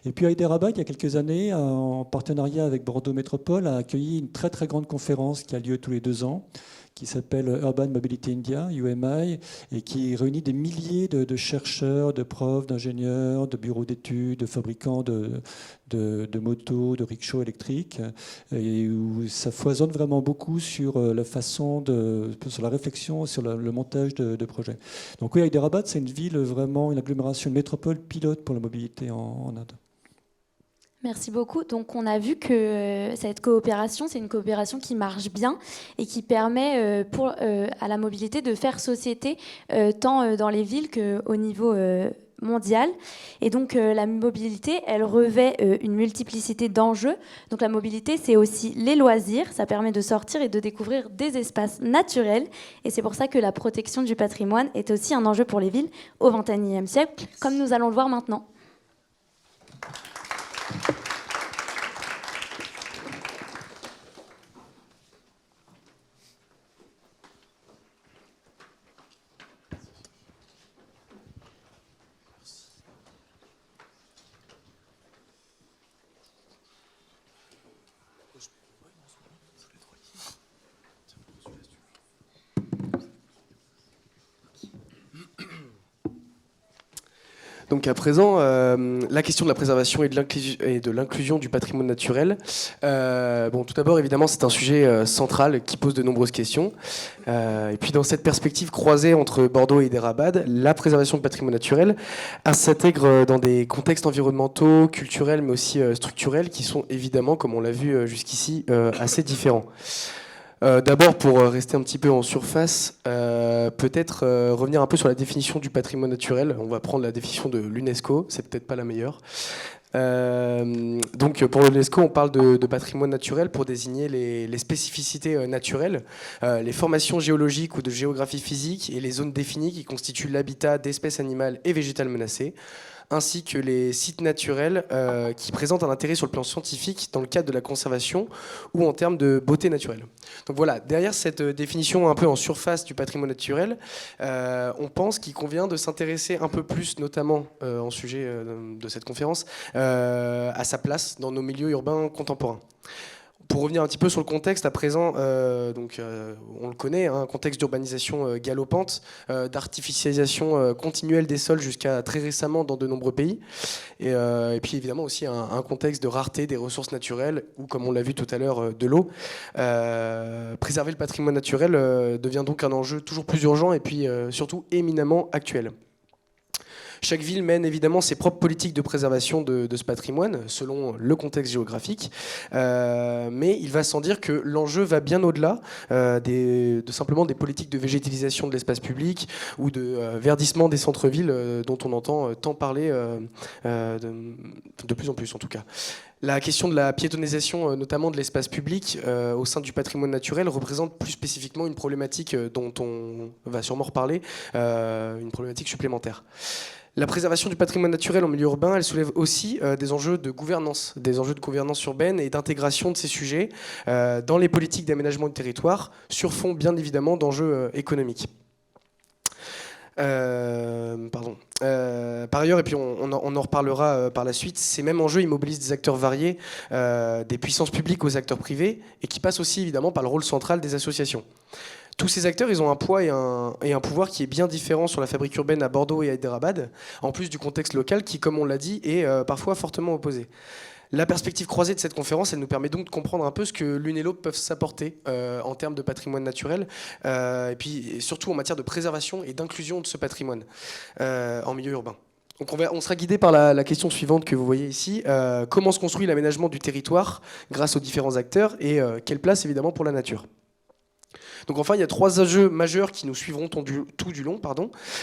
Et puis à Hyderabad, il y a quelques années, en partenariat avec Bordeaux Métropole, a accueilli une très très grande conférence qui a lieu tous les 2 ans, qui s'appelle Urban Mobility India, UMI, et qui réunit des milliers de chercheurs, de profs, d'ingénieurs, de bureaux d'études, de fabricants de motos, de rickshaws électriques, et où ça foisonne vraiment beaucoup sur la sur la réflexion, sur le montage de projets. Donc oui, Hyderabad, c'est une ville vraiment, une agglomération, une métropole pilote pour la mobilité en Inde. Merci beaucoup. Donc on a vu que cette coopération, c'est une coopération qui marche bien et qui permet à la mobilité de faire société tant dans les villes qu'au niveau mondial. Et donc la mobilité, elle revêt une multiplicité d'enjeux. Donc la mobilité, c'est aussi les loisirs. Ça permet de sortir et de découvrir des espaces naturels. Et c'est pour ça que la protection du patrimoine est aussi un enjeu pour les villes au XXIe siècle, comme nous allons le voir maintenant. Donc à présent, la question de la préservation et de l'inclusion du patrimoine naturel. Tout d'abord, évidemment, c'est un sujet central qui pose de nombreuses questions. Et puis dans cette perspective croisée entre Bordeaux et Hyderabad, la préservation du patrimoine naturel s'intègre dans des contextes environnementaux, culturels, mais aussi structurels, qui sont évidemment, comme on l'a vu jusqu'ici, assez différents. D'abord, pour rester un petit peu en surface, peut-être revenir un peu sur la définition du patrimoine naturel. On va prendre la définition de l'UNESCO, c'est peut-être pas la meilleure. Donc pour l'UNESCO, on parle de patrimoine naturel pour désigner les spécificités naturelles, les formations géologiques ou de géographie physique et les zones définies qui constituent l'habitat d'espèces animales et végétales menacées, ainsi que les sites naturels qui présentent un intérêt sur le plan scientifique dans le cadre de la conservation ou en termes de beauté naturelle. Donc voilà, derrière cette définition un peu en surface du patrimoine naturel, on pense qu'il convient de s'intéresser un peu plus, notamment en sujet de cette conférence, à sa place dans nos milieux urbains contemporains. Pour revenir un petit peu sur le contexte, à présent, on le connaît, un contexte d'urbanisation galopante, d'artificialisation continuelle des sols jusqu'à très récemment dans de nombreux pays, et puis évidemment aussi un contexte de rareté des ressources naturelles, ou comme on l'a vu tout à l'heure, de l'eau. Préserver le patrimoine naturel devient donc un enjeu toujours plus urgent et puis surtout éminemment actuel. Chaque ville mène évidemment ses propres politiques de préservation de ce patrimoine, selon le contexte géographique. Mais il va sans dire que l'enjeu va bien au-delà de simplement des politiques de végétalisation de l'espace public ou de verdissement des centres-villes dont on entend tant parler de plus en plus en tout cas. La question de la piétonisation, notamment de l'espace public au sein du patrimoine naturel, représente plus spécifiquement une problématique dont on va sûrement reparler, une problématique supplémentaire. La préservation du patrimoine naturel en milieu urbain, elle soulève aussi des enjeux de gouvernance urbaine et d'intégration de ces sujets dans les politiques d'aménagement du territoire, sur fond bien évidemment d'enjeux économiques. Par ailleurs, et puis on en reparlera par la suite, ces mêmes enjeux ils mobilisent des acteurs variés, des puissances publiques aux acteurs privés, et qui passent aussi évidemment par le rôle central des associations. Tous ces acteurs, ils ont un poids et un pouvoir qui est bien différent sur la fabrique urbaine à Bordeaux et à Hyderabad, en plus du contexte local qui, comme on l'a dit, est parfois fortement opposé. La perspective croisée de cette conférence, elle nous permet donc de comprendre un peu ce que l'une et l'autre peuvent s'apporter en termes de patrimoine naturel, et puis surtout en matière de préservation et d'inclusion de ce patrimoine en milieu urbain. Donc on sera guidé par la question suivante que vous voyez ici. Comment se construit l'aménagement du territoire grâce aux différents acteurs et quelle place évidemment pour la nature ? Donc enfin, il y a trois enjeux majeurs qui nous suivront tout du long,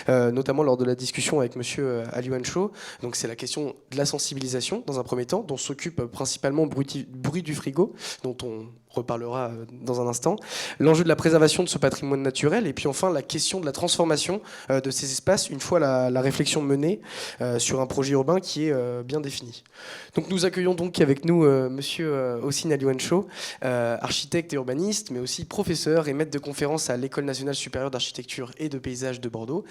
notamment lors de la discussion avec Monsieur Aliouane Chaud. Donc c'est la question de la sensibilisation dans un premier temps, dont s'occupe principalement Bruit du frigo, dont on reparlera dans un instant. L'enjeu de la préservation de ce patrimoine naturel, et puis enfin la question de la transformation de ces espaces une fois la réflexion menée sur un projet urbain qui est bien défini. Donc nous accueillons donc avec nous Monsieur Hossein Aliouane Chaud, architecte et urbaniste, mais aussi professeur et maître de conférence à l'École nationale supérieure d'architecture et de paysage de Bordeaux,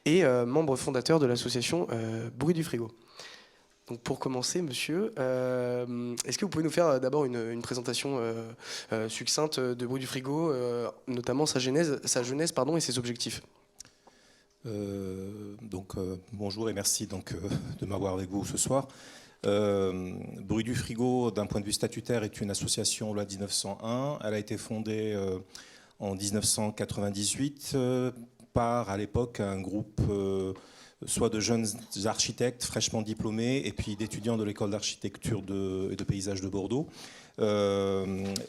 et membre fondateur de l'association Bruit du frigo. Donc pour commencer, monsieur, est-ce que vous pouvez nous faire d'abord une présentation succincte de Bruit du frigo, notamment sa genèse et ses objectifs ? Bonjour et merci de m'avoir avec vous ce soir. Bruit du frigo, d'un point de vue statutaire, est une association loi 1901. Elle a été fondée en 1998 par, à l'époque, un groupe soit de jeunes architectes fraîchement diplômés et puis d'étudiants de l'école d'architecture et de paysage de Bordeaux. Ce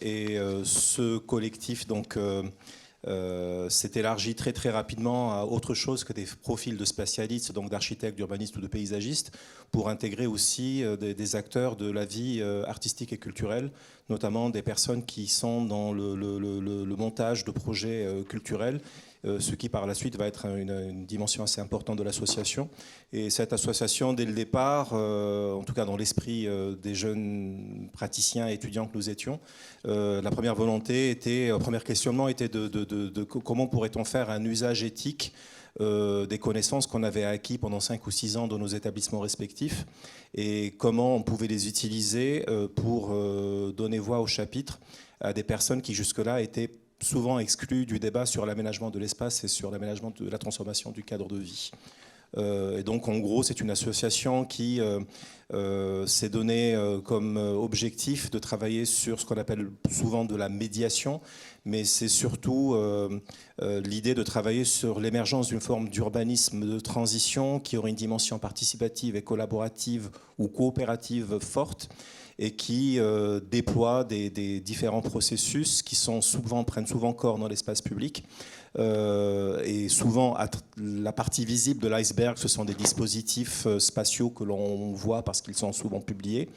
collectif donc s'est élargi très très rapidement à autre chose que des profils de spécialistes, donc d'architectes, d'urbanistes ou de paysagistes, pour intégrer aussi des acteurs de la vie artistique et culturelle, notamment des personnes qui sont dans le montage de projets culturels, ce qui par la suite va être une dimension assez importante de l'association. Et cette association, dès le départ, en tout cas dans l'esprit des jeunes praticiens et étudiants que nous étions, la première volonté était, le premier questionnement était de comment pourrait-on faire un usage éthique des connaissances qu'on avait acquis pendant 5 ou 6 ans dans nos établissements respectifs, et comment on pouvait les utiliser pour donner voix au chapitre à des personnes qui jusque-là étaient souvent exclues du débat sur l'aménagement de l'espace et sur l'aménagement de la transformation du cadre de vie. Et donc en gros c'est une association qui s'est donnée comme objectif de travailler sur ce qu'on appelle souvent de la médiation, mais c'est surtout l'idée de travailler sur l'émergence d'une forme d'urbanisme de transition qui aurait une dimension participative et collaborative ou coopérative forte, et qui déploie des différents processus qui prennent souvent corps dans l'espace public. Et souvent, la partie visible de l'iceberg, ce sont des dispositifs spatiaux que l'on voit parce qu'ils sont souvent publiés,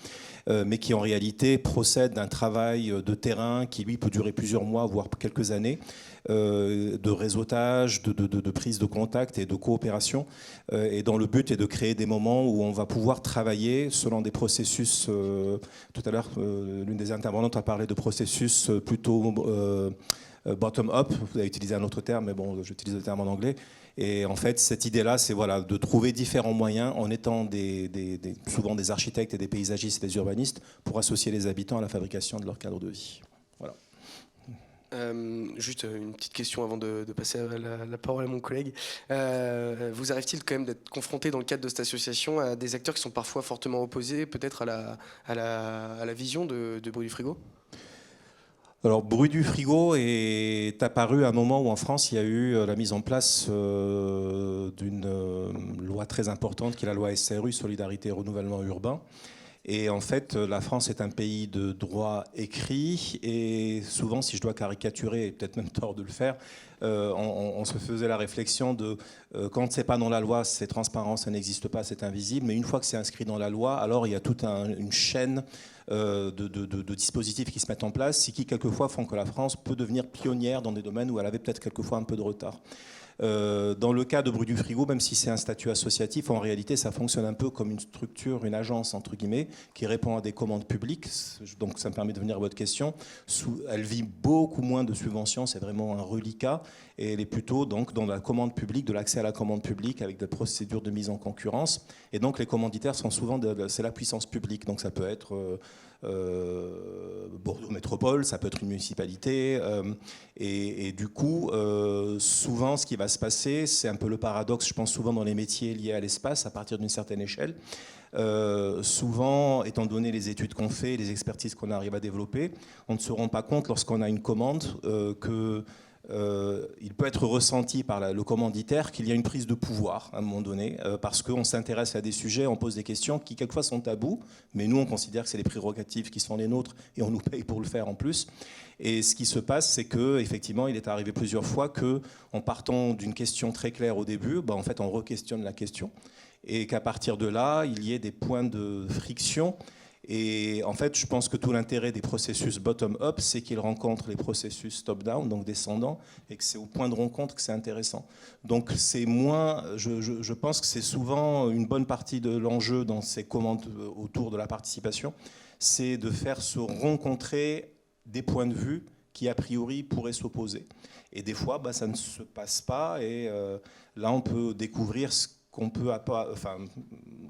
mais qui en réalité procèdent d'un travail de terrain qui, lui, peut durer plusieurs mois, voire quelques années, de réseautage, de prise de contact et de coopération, et dont le but est de créer des moments où on va pouvoir travailler selon des processus. Tout à l'heure, l'une des intervenantes a parlé de processus plutôt bottom-up. Vous avez utilisé un autre terme, mais bon, j'utilise le terme en anglais. Et en fait, cette idée-là, c'est voilà, de trouver différents moyens en étant souvent des architectes et des paysagistes et des urbanistes pour associer les habitants à la fabrication de leur cadre de vie. Voilà. Juste une petite question avant de passer la parole à mon collègue. Vous arrive-t-il quand même d'être confronté dans le cadre de cette association à des acteurs qui sont parfois fortement opposés peut-être à la vision de Bruit du Frigo ? Alors, Bruit du Frigo est apparu à un moment où en France, il y a eu la mise en place d'une loi très importante qui est la loi SRU, Solidarité et Renouvellement Urbain. Et en fait, la France est un pays de droit écrit, et souvent, si je dois caricaturer, et peut-être même tort de le faire, on se faisait la réflexion de quand c'est pas dans la loi, c'est transparent, ça n'existe pas, c'est invisible, mais une fois que c'est inscrit dans la loi, alors il y a toute une chaîne de dispositifs qui se mettent en place, et qui quelquefois font que la France peut devenir pionnière dans des domaines où elle avait peut-être quelquefois un peu de retard. Dans le cas de Bruit du Frigo, même si c'est un statut associatif, en réalité ça fonctionne un peu comme une structure, une agence entre guillemets, qui répond à des commandes publiques. Donc ça me permet de venir à votre question. Elle vit beaucoup moins de subventions, c'est vraiment un reliquat, et elle est plutôt donc dans la commande publique, de l'accès à la commande publique avec des procédures de mise en concurrence. Et donc les commanditaires sont souvent, c'est la puissance publique, donc ça peut être Bordeaux Métropole, ça peut être une municipalité, et du coup souvent ce qui va se passer, c'est un peu le paradoxe, je pense souvent dans les métiers liés à l'espace à partir d'une certaine échelle. Souvent, étant donné les études qu'on fait, les expertises qu'on arrive à développer, on ne se rend pas compte lorsqu'on a une commande il peut être ressenti par le commanditaire qu'il y a une prise de pouvoir à un moment donné, parce qu'on s'intéresse à des sujets, on pose des questions qui quelquefois sont tabous, mais nous on considère que c'est les prérogatives qui sont les nôtres et on nous paye pour le faire en plus. Et ce qui se passe, c'est que effectivement, il est arrivé plusieurs fois que, en partant d'une question très claire au début, en fait on re-questionne la question, et qu'à partir de là, il y ait des points de friction. Et en fait, je pense que tout l'intérêt des processus bottom-up, c'est qu'ils rencontrent les processus top-down, donc descendants, et que c'est au point de rencontre que c'est intéressant. Donc c'est moins, je pense que c'est souvent une bonne partie de l'enjeu dans ces commandes autour de la participation, c'est de faire se rencontrer des points de vue qui a priori pourraient s'opposer. Et des fois, ça ne se passe pas, et là on peut découvrir ce qu'on peut,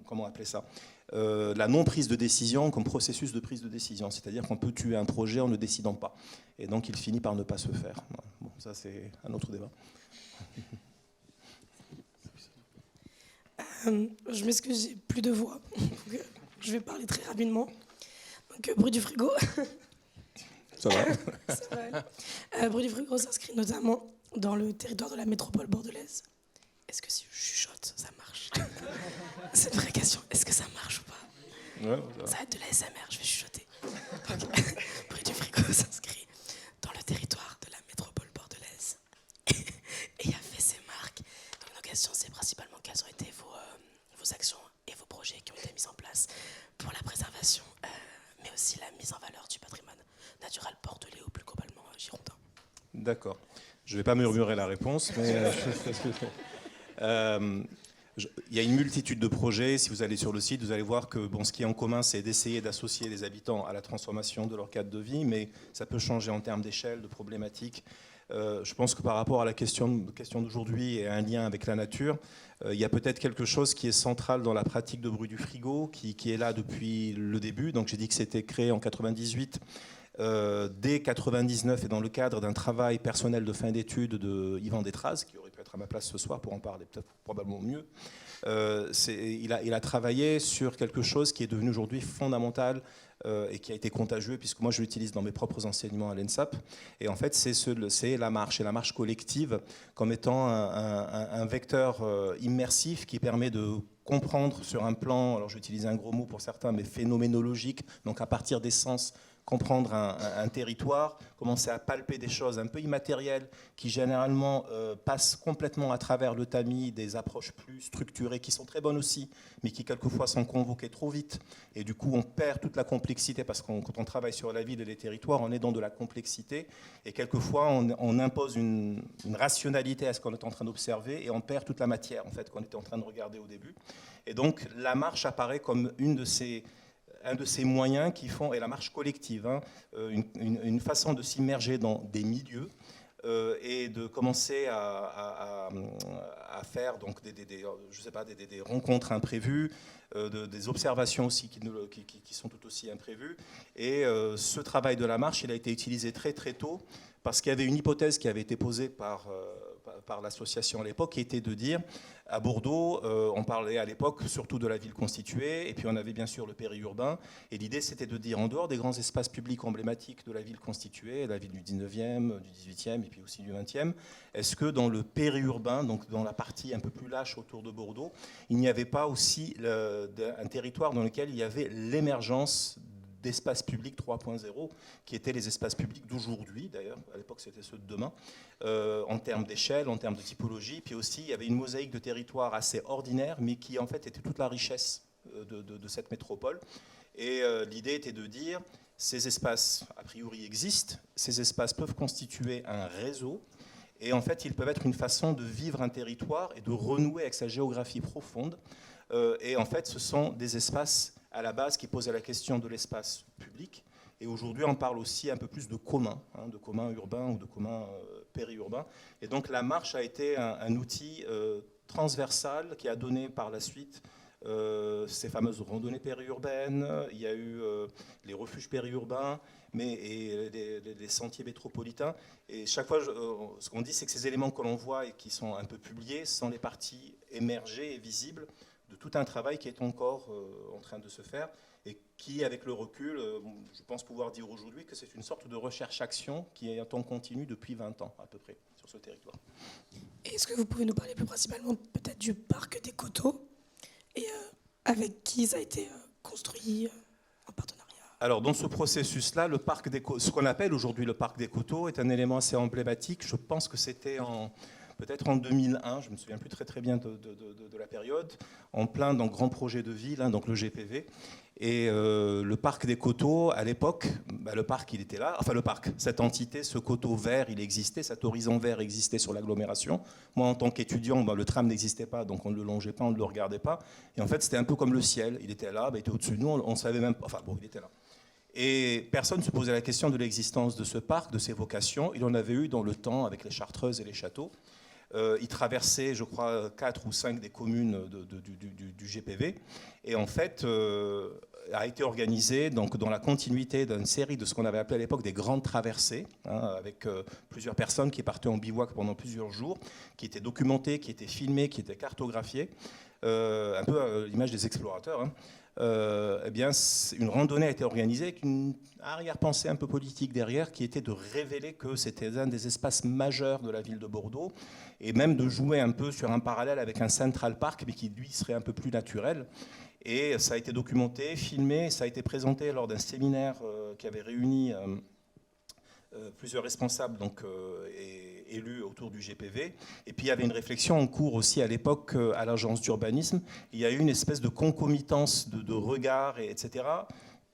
comment appeler ça, la non-prise de décision comme processus de prise de décision. C'est-à-dire qu'on peut tuer un projet en ne décidant pas. Et donc il finit par ne pas se faire. Bon, ça c'est un autre débat. Je m'excuse, j'ai plus de voix. Donc, je vais parler très rapidement. Donc, Bruit du Frigo. Ça va. Ça va. Bruit du Frigo s'inscrit notamment dans le territoire de la métropole bordelaise. est-ce que si je chuchote, ça marche? C'est une vraie question. Est-ce que ça marche ou pas? Ouais, ça va être de la SMR, je vais chuchoter. Donc, Bruit du frigo s'inscrit dans le territoire de la métropole bordelaise. Et il y a fait ses marques. Donc nos questions, c'est principalement quelles ont été vos actions et vos projets qui ont été mis en place pour la préservation, mais aussi la mise en valeur du patrimoine naturel bordelais ou plus globalement girondin. D'accord. Je ne vais pas murmurer la réponse, mais il y a une multitude de projets. Si vous allez sur le site, vous allez voir que ce qui est en commun, c'est d'essayer d'associer les habitants à la transformation de leur cadre de vie, mais ça peut changer en termes d'échelle, de problématiques. Je pense que par rapport à la question d'aujourd'hui et à un lien avec la nature, il y a peut-être quelque chose qui est central dans la pratique de bruit du frigo, qui est là depuis le début. Donc j'ai dit que c'était créé en 98. Dès 99 et dans le cadre d'un travail personnel de fin d'études de Yvan Détraz, qui aurait pu être à ma place ce soir pour en parler peut-être probablement mieux, il a travaillé sur quelque chose qui est devenu aujourd'hui fondamental et qui a été contagieux, puisque moi je l'utilise dans mes propres enseignements à l'ENSAP. Et en fait, c'est la marche, et la marche collective comme étant un vecteur immersif qui permet de comprendre sur un plan, alors j'utilise un gros mot pour certains, mais phénoménologique, donc à partir des sens, comprendre un territoire, commencer à palper des choses un peu immatérielles qui généralement passent complètement à travers le tamis, des approches plus structurées qui sont très bonnes aussi, mais qui quelquefois sont convoquées trop vite. Et du coup, on perd toute la complexité parce que quand on travaille sur la ville et les territoires, on est dans de la complexité. Et quelquefois, on impose une rationalité à ce qu'on est en train d'observer et on perd toute la matière en fait, qu'on était en train de regarder au début. Et donc, la marche apparaît comme un de ces moyens qui font, et la marche collective, une façon de s'immerger dans des milieux et de commencer à faire donc des rencontres imprévues, des observations aussi qui sont tout aussi imprévues. Et ce travail de la marche, il a été utilisé très très tôt parce qu'il y avait une hypothèse qui avait été posée par l'association à l'époque, qui était de dire, à Bordeaux, on parlait à l'époque surtout de la ville constituée, et puis on avait bien sûr le périurbain, et l'idée c'était de dire, en dehors des grands espaces publics emblématiques de la ville constituée, la ville du 19e, du 18e, et puis aussi du 20e, est-ce que dans le périurbain, donc dans la partie un peu plus lâche autour de Bordeaux, il n'y avait pas aussi un territoire dans lequel il y avait l'émergence d'espaces publics 3.0, qui étaient les espaces publics d'aujourd'hui, d'ailleurs, à l'époque c'était ceux de demain, en termes d'échelle, en termes de typologie, puis aussi il y avait une mosaïque de territoires assez ordinaire, mais qui en fait était toute la richesse de cette métropole. Et l'idée était de dire, ces espaces a priori existent, ces espaces peuvent constituer un réseau, et en fait ils peuvent être une façon de vivre un territoire et de renouer avec sa géographie profonde. Et en fait ce sont des espaces à la base qui posait la question de l'espace public. Et aujourd'hui, on parle aussi un peu plus de commun urbain ou de commun périurbain. Et donc la marche a été un outil transversal qui a donné par la suite ces fameuses randonnées périurbaines. Il y a eu les refuges périurbains et les sentiers métropolitains. Et chaque fois, ce qu'on dit, c'est que ces éléments que l'on voit et qui sont un peu publiés sont les parties émergées et visibles de tout un travail qui est encore en train de se faire et qui, avec le recul, je pense pouvoir dire aujourd'hui que c'est une sorte de recherche-action qui est en continu depuis 20 ans à peu près sur ce territoire. Est-ce que vous pouvez nous parler plus principalement peut-être du parc des Coteaux et avec qui ça a été construit en partenariat? Alors dans ce processus-là, ce qu'on appelle aujourd'hui le parc des Coteaux est un élément assez emblématique. Je pense que c'était peut-être en 2001, je ne me souviens plus très très bien de la période, en plein dans grand projet de ville, donc le GPV. Et le parc des Coteaux, à l'époque, le parc il était là, enfin le parc, cette entité, ce coteau vert, il existait, cet horizon vert existait sur l'agglomération. Moi en tant qu'étudiant, le tram n'existait pas, donc on ne le longeait pas, on ne le regardait pas. Et en fait c'était un peu comme le ciel, il était là, il était au-dessus de nous, on savait même pas, il était là. Et personne ne se posait la question de l'existence de ce parc, de ses vocations. Il en avait eu dans le temps avec les Chartreuses et les châteaux. Il traversait, je crois, 4 ou 5 des communes du GPV. Et en fait, a été organisé donc, dans la continuité d'une série de ce qu'on avait appelé à l'époque des grandes traversées, avec plusieurs personnes qui partaient en bivouac pendant plusieurs jours, qui étaient documentées, qui étaient filmées, qui étaient cartographiées, un peu à l'image des explorateurs. eh bien, une randonnée a été organisée avec une arrière-pensée un peu politique derrière, qui était de révéler que c'était un des espaces majeurs de la ville de Bordeaux, et même de jouer un peu sur un parallèle avec un Central Park, mais qui lui serait un peu plus naturel. Et ça a été documenté, filmé, ça a été présenté lors d'un séminaire qui avait réuni plusieurs responsables et élus autour du GPV. Et puis il y avait une réflexion en cours aussi à l'époque à l'agence d'urbanisme. Il y a eu une espèce de concomitance de regards, etc.,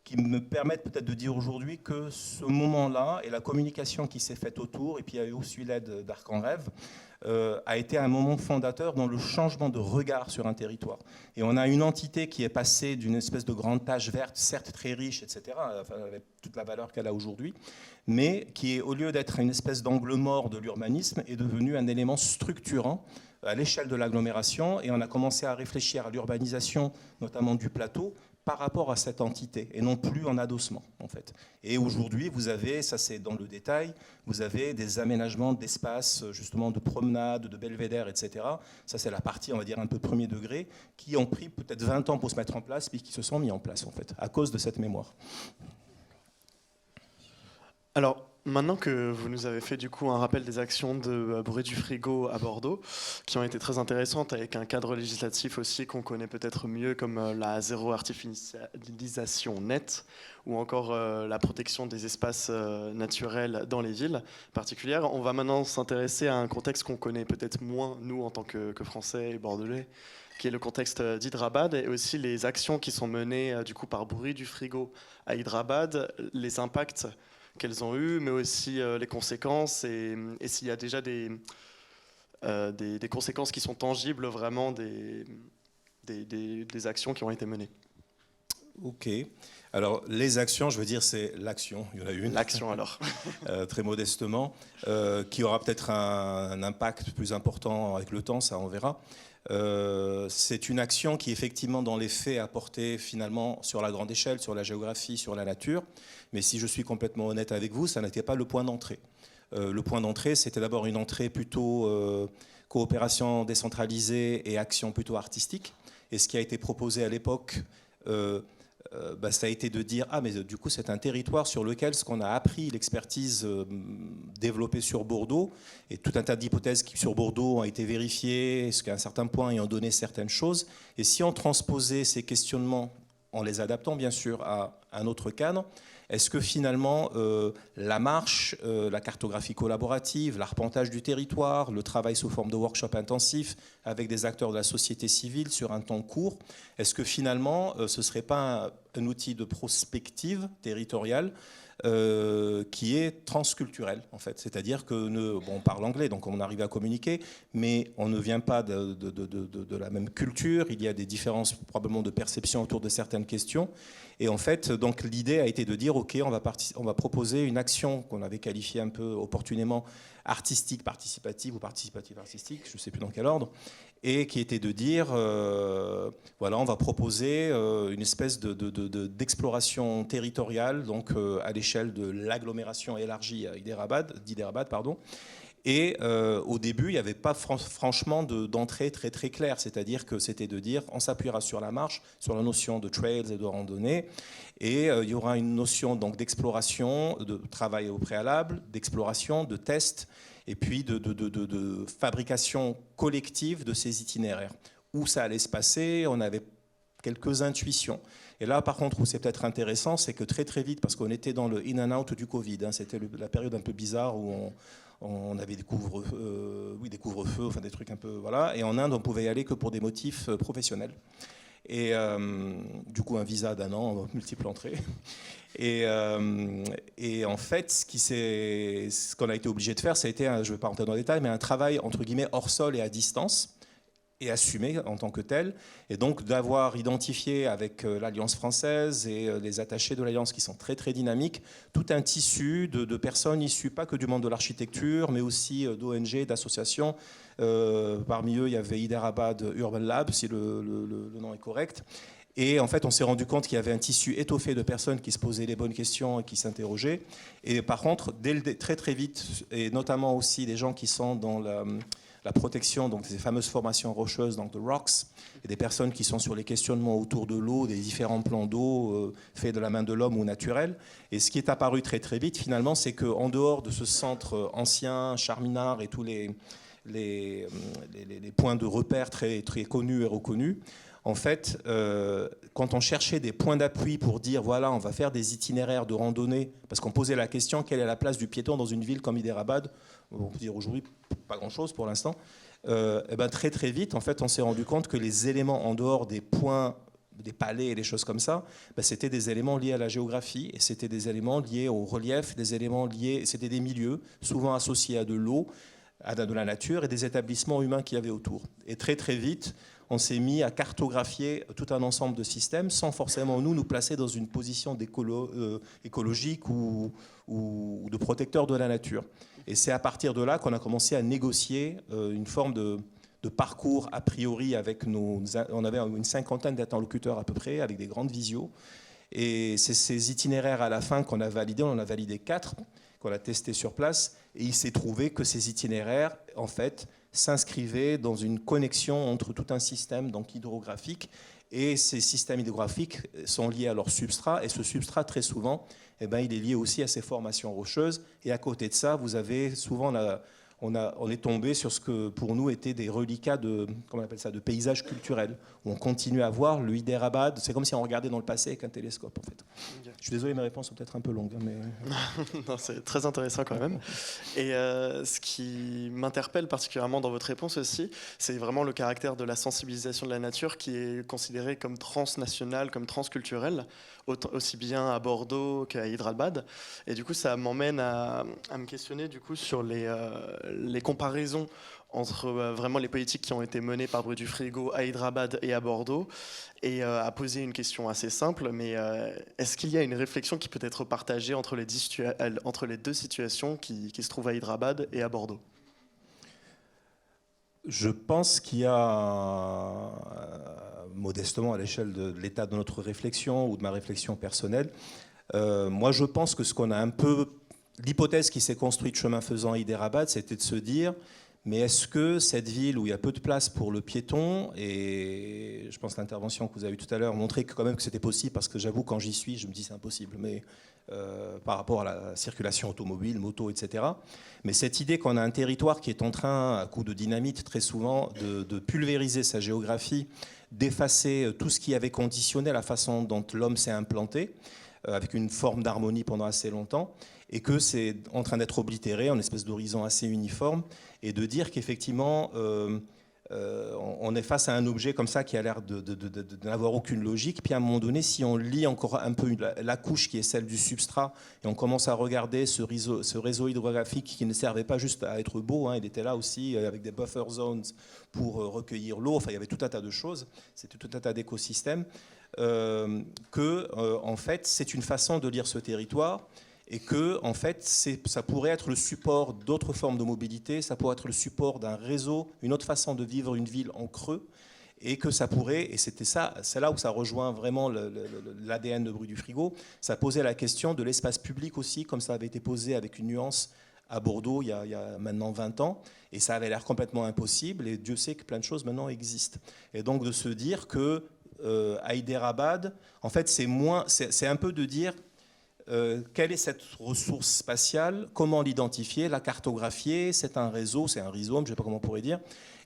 qui me permettent peut-être de dire aujourd'hui que ce moment-là et la communication qui s'est faite autour, et puis il y a eu aussi l'aide d'Arc en Rêve, a été un moment fondateur dans le changement de regard sur un territoire. Et on a une entité qui est passée d'une espèce de grande tache verte, certes très riche, etc., avec toute la valeur qu'elle a aujourd'hui, mais qui, au lieu d'être une espèce d'angle mort de l'urbanisme, est devenue un élément structurant à l'échelle de l'agglomération. Et on a commencé à réfléchir à l'urbanisation, notamment du plateau, par rapport à cette entité, et non plus en adossement, en fait. Et aujourd'hui, vous avez, ça c'est dans le détail, vous avez des aménagements d'espaces, justement, de promenades, de belvédères, etc. Ça c'est la partie, on va dire, un peu premier degré, qui ont pris peut-être 20 ans pour se mettre en place, puis qui se sont mis en place, en fait, à cause de cette mémoire. Alors, maintenant que vous nous avez fait du coup un rappel des actions de Bruit du Frigo à Bordeaux, qui ont été très intéressantes, avec un cadre législatif aussi qu'on connaît peut-être mieux, comme la zéro artificialisation nette, ou encore la protection des espaces naturels dans les villes particulières, on va maintenant s'intéresser à un contexte qu'on connaît peut-être moins, nous, en tant que Français et Bordelais, qui est le contexte d'Hyderabad, et aussi les actions qui sont menées du coup par Bruit du Frigo à Hyderabad, les impacts qu'elles ont eu, mais aussi les conséquences, et s'il y a déjà des conséquences qui sont tangibles vraiment des actions qui ont été menées. Ok. Alors, les actions, je veux dire, c'est l'action. Il y en a une. L'action, alors. Très modestement, qui aura peut-être un impact plus important avec le temps, ça on verra. C'est une action qui, effectivement, dans les faits, a porté finalement sur la grande échelle, sur la géographie, sur la nature. Mais si je suis complètement honnête avec vous, ça n'était pas le point d'entrée. Le point d'entrée, c'était d'abord une entrée plutôt coopération décentralisée et action plutôt artistique. Et ce qui a été proposé à l'époque, ça a été de dire « Ah, mais du coup, c'est un territoire sur lequel ce qu'on a appris, l'expertise développée sur Bordeaux, et tout un tas d'hypothèses qui, sur Bordeaux, ont été vérifiées, est-ce qu'à un certain point, ils ont donné certaines choses. Et si on transposait ces questionnements, en les adaptant, bien sûr, à un autre cadre, est-ce que finalement la marche, la cartographie collaborative, l'arpentage du territoire, le travail sous forme de workshop intensif avec des acteurs de la société civile sur un temps court, est-ce que finalement ce ne serait pas un outil de prospective territoriale qui est transculturel, en fait. C'est-à-dire que on parle anglais, donc on arrive à communiquer, mais on ne vient pas de la même culture, il y a des différences probablement de perception autour de certaines questions. Et en fait, donc l'idée a été de dire, OK, on va proposer une action qu'on avait qualifiée un peu opportunément artistique, participative ou participative artistique, je ne sais plus dans quel ordre, et qui était de dire, voilà, on va proposer une espèce d'exploration territoriale, donc à l'échelle de l'agglomération élargie d'Hyderabad, pardon. Et au début, il n'y avait pas franchement d'entrée très très claire, c'est-à-dire que c'était de dire on s'appuiera sur la marche, sur la notion de trails et de randonnée, et il y aura une notion donc d'exploration, de travail au préalable, d'exploration, de test, et puis de fabrication collective de ces itinéraires. Où ça allait se passer, on avait quelques intuitions. Et là, par contre, où c'est peut-être intéressant, c'est que très très vite, parce qu'on était dans le in and out du Covid, hein, c'était la période un peu bizarre où on avait des couvre-feux, enfin des trucs un peu, voilà. Et en Inde, on pouvait y aller que pour des motifs professionnels. Et du coup, un visa d'1 an, multiple entrée. Et en fait, ce qu'on a été obligé de faire, ça a été, je ne vais pas rentrer dans les détails, mais un travail entre guillemets hors sol et à distance, et assumé en tant que tel, et donc d'avoir identifié avec l'Alliance française et les attachés de l'Alliance qui sont très très dynamiques, tout un tissu de personnes issues pas que du monde de l'architecture, mais aussi d'ONG, d'associations. Parmi eux, il y avait Hyderabad Urban Lab, si le nom est correct. Et en fait, on s'est rendu compte qu'il y avait un tissu étoffé de personnes qui se posaient les bonnes questions et qui s'interrogeaient. Et par contre, très très vite, et notamment aussi des gens qui sont dans la protection donc, de ces fameuses formations rocheuses, donc de rocks, et des personnes qui sont sur les questionnements autour de l'eau, des différents plans d'eau faits de la main de l'homme ou naturels. Et ce qui est apparu très très vite, finalement, c'est qu'en dehors de ce centre ancien, Charminard et tous les points de repère très, très connus et reconnus, en fait, quand on cherchait des points d'appui pour dire, voilà, on va faire des itinéraires de randonnée, parce qu'on posait la question, quelle est la place du piéton dans une ville comme Hyderabad? On peut dire aujourd'hui, pas grand-chose pour l'instant. Et ben très très vite, en fait, on s'est rendu compte que les éléments en dehors des points, des palais et des choses comme ça, ben, c'était des éléments liés à la géographie, et c'était des éléments liés au relief, des éléments liés, c'était des milieux, souvent associés à de l'eau, à de la nature et des établissements humains qu'il y avait autour. Et très très vite, on s'est mis à cartographier tout un ensemble de systèmes sans forcément nous placer dans une position écologique ou de protecteur de la nature. Et c'est à partir de là qu'on a commencé à négocier une forme de parcours a priori avec on avait une cinquantaine d'interlocuteurs à peu près, avec des grandes visios. Et c'est ces itinéraires à la fin qu'on a validés, on en a validé 4, qu'on a testés sur place, et il s'est trouvé que ces itinéraires, en fait, s'inscrivaient dans une connexion entre tout un système donc hydrographique, et ces systèmes hydrographiques sont liés à leur substrat, et ce substrat, très souvent, eh ben, il est lié aussi à ces formations rocheuses, et à côté de ça, vous avez souvent on est tombé sur ce que pour nous étaient des reliquats de, comment on appelle ça, de paysages culturels, où on continue à voir le Hyderabad. C'est comme si on regardait dans le passé avec un télescope, en fait. Okay. Je suis désolé, mes réponses sont peut-être un peu longues. Mais... non, c'est très intéressant quand même. Et ce qui m'interpelle particulièrement dans votre réponse aussi, c'est vraiment le caractère de la sensibilisation de la nature qui est considérée comme transnationale, comme transculturelle, aussi bien à Bordeaux qu'à Hyderabad. Et du coup, ça m'emmène à me questionner du coup, sur les comparaisons entre vraiment les politiques qui ont été menées par Bruit du Frigo à Hyderabad et à Bordeaux, et à poser une question assez simple, mais est-ce qu'il y a une réflexion qui peut être partagée entre les deux situations qui se trouvent à Hyderabad et à Bordeaux? Je pense qu'il y a, modestement à l'échelle de l'état de notre réflexion ou de ma réflexion personnelle, moi je pense que ce qu'on a un peu... L'hypothèse qui s'est construite chemin faisant à Hyderabad, c'était de se dire, mais est-ce que cette ville où il y a peu de place pour le piéton, et je pense que l'intervention que vous avez eue tout à l'heure montrait que quand même que c'était possible, parce que j'avoue quand j'y suis, je me dis c'est impossible, mais par rapport à la circulation automobile, moto, etc. Mais cette idée qu'on a un territoire qui est en train, à coup de dynamite très souvent, de pulvériser sa géographie, d'effacer tout ce qui avait conditionné la façon dont l'homme s'est implanté, avec une forme d'harmonie pendant assez longtemps, et que c'est en train d'être oblitéré en espèce d'horizon assez uniforme, et de dire qu'effectivement, on est face à un objet comme ça qui a l'air de n'avoir aucune logique, puis à un moment donné, si on lit encore un peu la couche qui est celle du substrat, et on commence à regarder ce réseau hydrographique qui ne servait pas juste à être beau, hein, il était là aussi avec des buffer zones pour recueillir l'eau, enfin il y avait tout un tas de choses, c'était tout un tas d'écosystèmes, en fait, c'est une façon de lire ce territoire, et que en fait, ça pourrait être le support d'autres formes de mobilité, ça pourrait être le support d'un réseau, une autre façon de vivre une ville en creux, et que ça pourrait, et c'était ça, c'est là où ça rejoint vraiment l'ADN de Bruit du Frigo, ça posait la question de l'espace public aussi, comme ça avait été posé avec une nuance à Bordeaux il y a maintenant 20 ans, et ça avait l'air complètement impossible, et Dieu sait que plein de choses maintenant existent. Et donc de se dire que à Hyderabad, en fait, c'est un peu de dire quelle est cette ressource spatiale, comment l'identifier, la cartographier, c'est un réseau, c'est un rhizome, je ne sais pas comment on pourrait dire,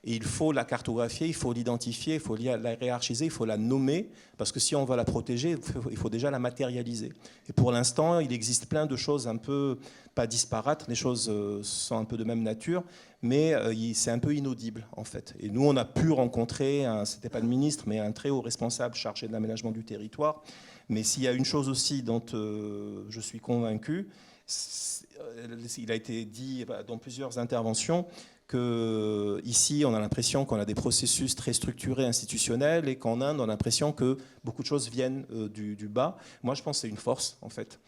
et il faut la cartographier, il faut l'identifier, il faut la hiérarchiser, il faut la nommer, parce que si on va la protéger, il faut déjà la matérialiser. Et pour l'instant, il existe plein de choses un peu, pas disparates, les choses sont un peu de même nature, mais c'est un peu inaudible en fait. Et nous, on a pu rencontrer, c'était pas le ministre, mais un très haut responsable chargé de l'aménagement du territoire. Mais s'il y a une chose aussi dont je suis convaincu, il a été dit dans plusieurs interventions, qu'ici, on a l'impression qu'on a des processus très structurés, institutionnels, et qu'en Inde, on a l'impression que beaucoup de choses viennent du bas. Moi, je pense que c'est une force, en fait.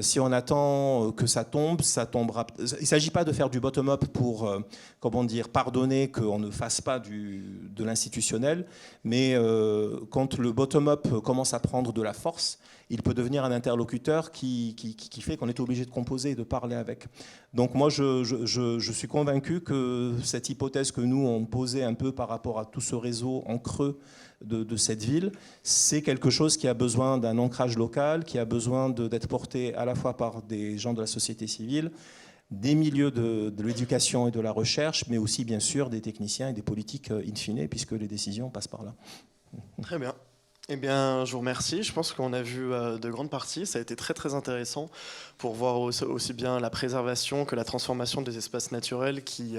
Si on attend que ça tombera. Il ne s'agit pas de faire du bottom-up pour, comment dire, pardonner qu'on ne fasse pas de l'institutionnel, mais quand le bottom-up commence à prendre de la force, il peut devenir un interlocuteur qui fait qu'on est obligé de composer, de parler avec. Donc moi, je suis convaincu que cette hypothèse que nous, on posait un peu par rapport à tout ce réseau en creux de cette ville, c'est quelque chose qui a besoin d'un ancrage local, qui a besoin d'être porté à la fois par des gens de la société civile, des milieux de l'éducation et de la recherche, mais aussi bien sûr des techniciens et des politiques in fine, puisque les décisions passent par là. Très bien. Eh bien, je vous remercie. Je pense qu'on a vu de grandes parties. Ça a été très très intéressant pour voir aussi bien la préservation que la transformation des espaces naturels qui,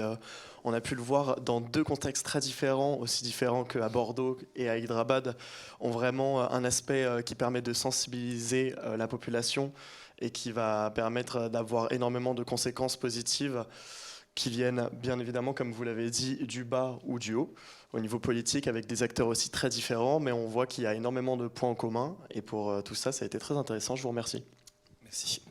on a pu le voir dans deux contextes très différents, aussi différents qu'à Bordeaux et à Hyderabad, ont vraiment un aspect qui permet de sensibiliser la population et qui va permettre d'avoir énormément de conséquences positives qui viennent bien évidemment, comme vous l'avez dit, du bas ou du haut, au niveau politique, avec des acteurs aussi très différents, mais on voit qu'il y a énormément de points en commun, et pour tout ça, ça a été très intéressant. Je vous remercie. Merci.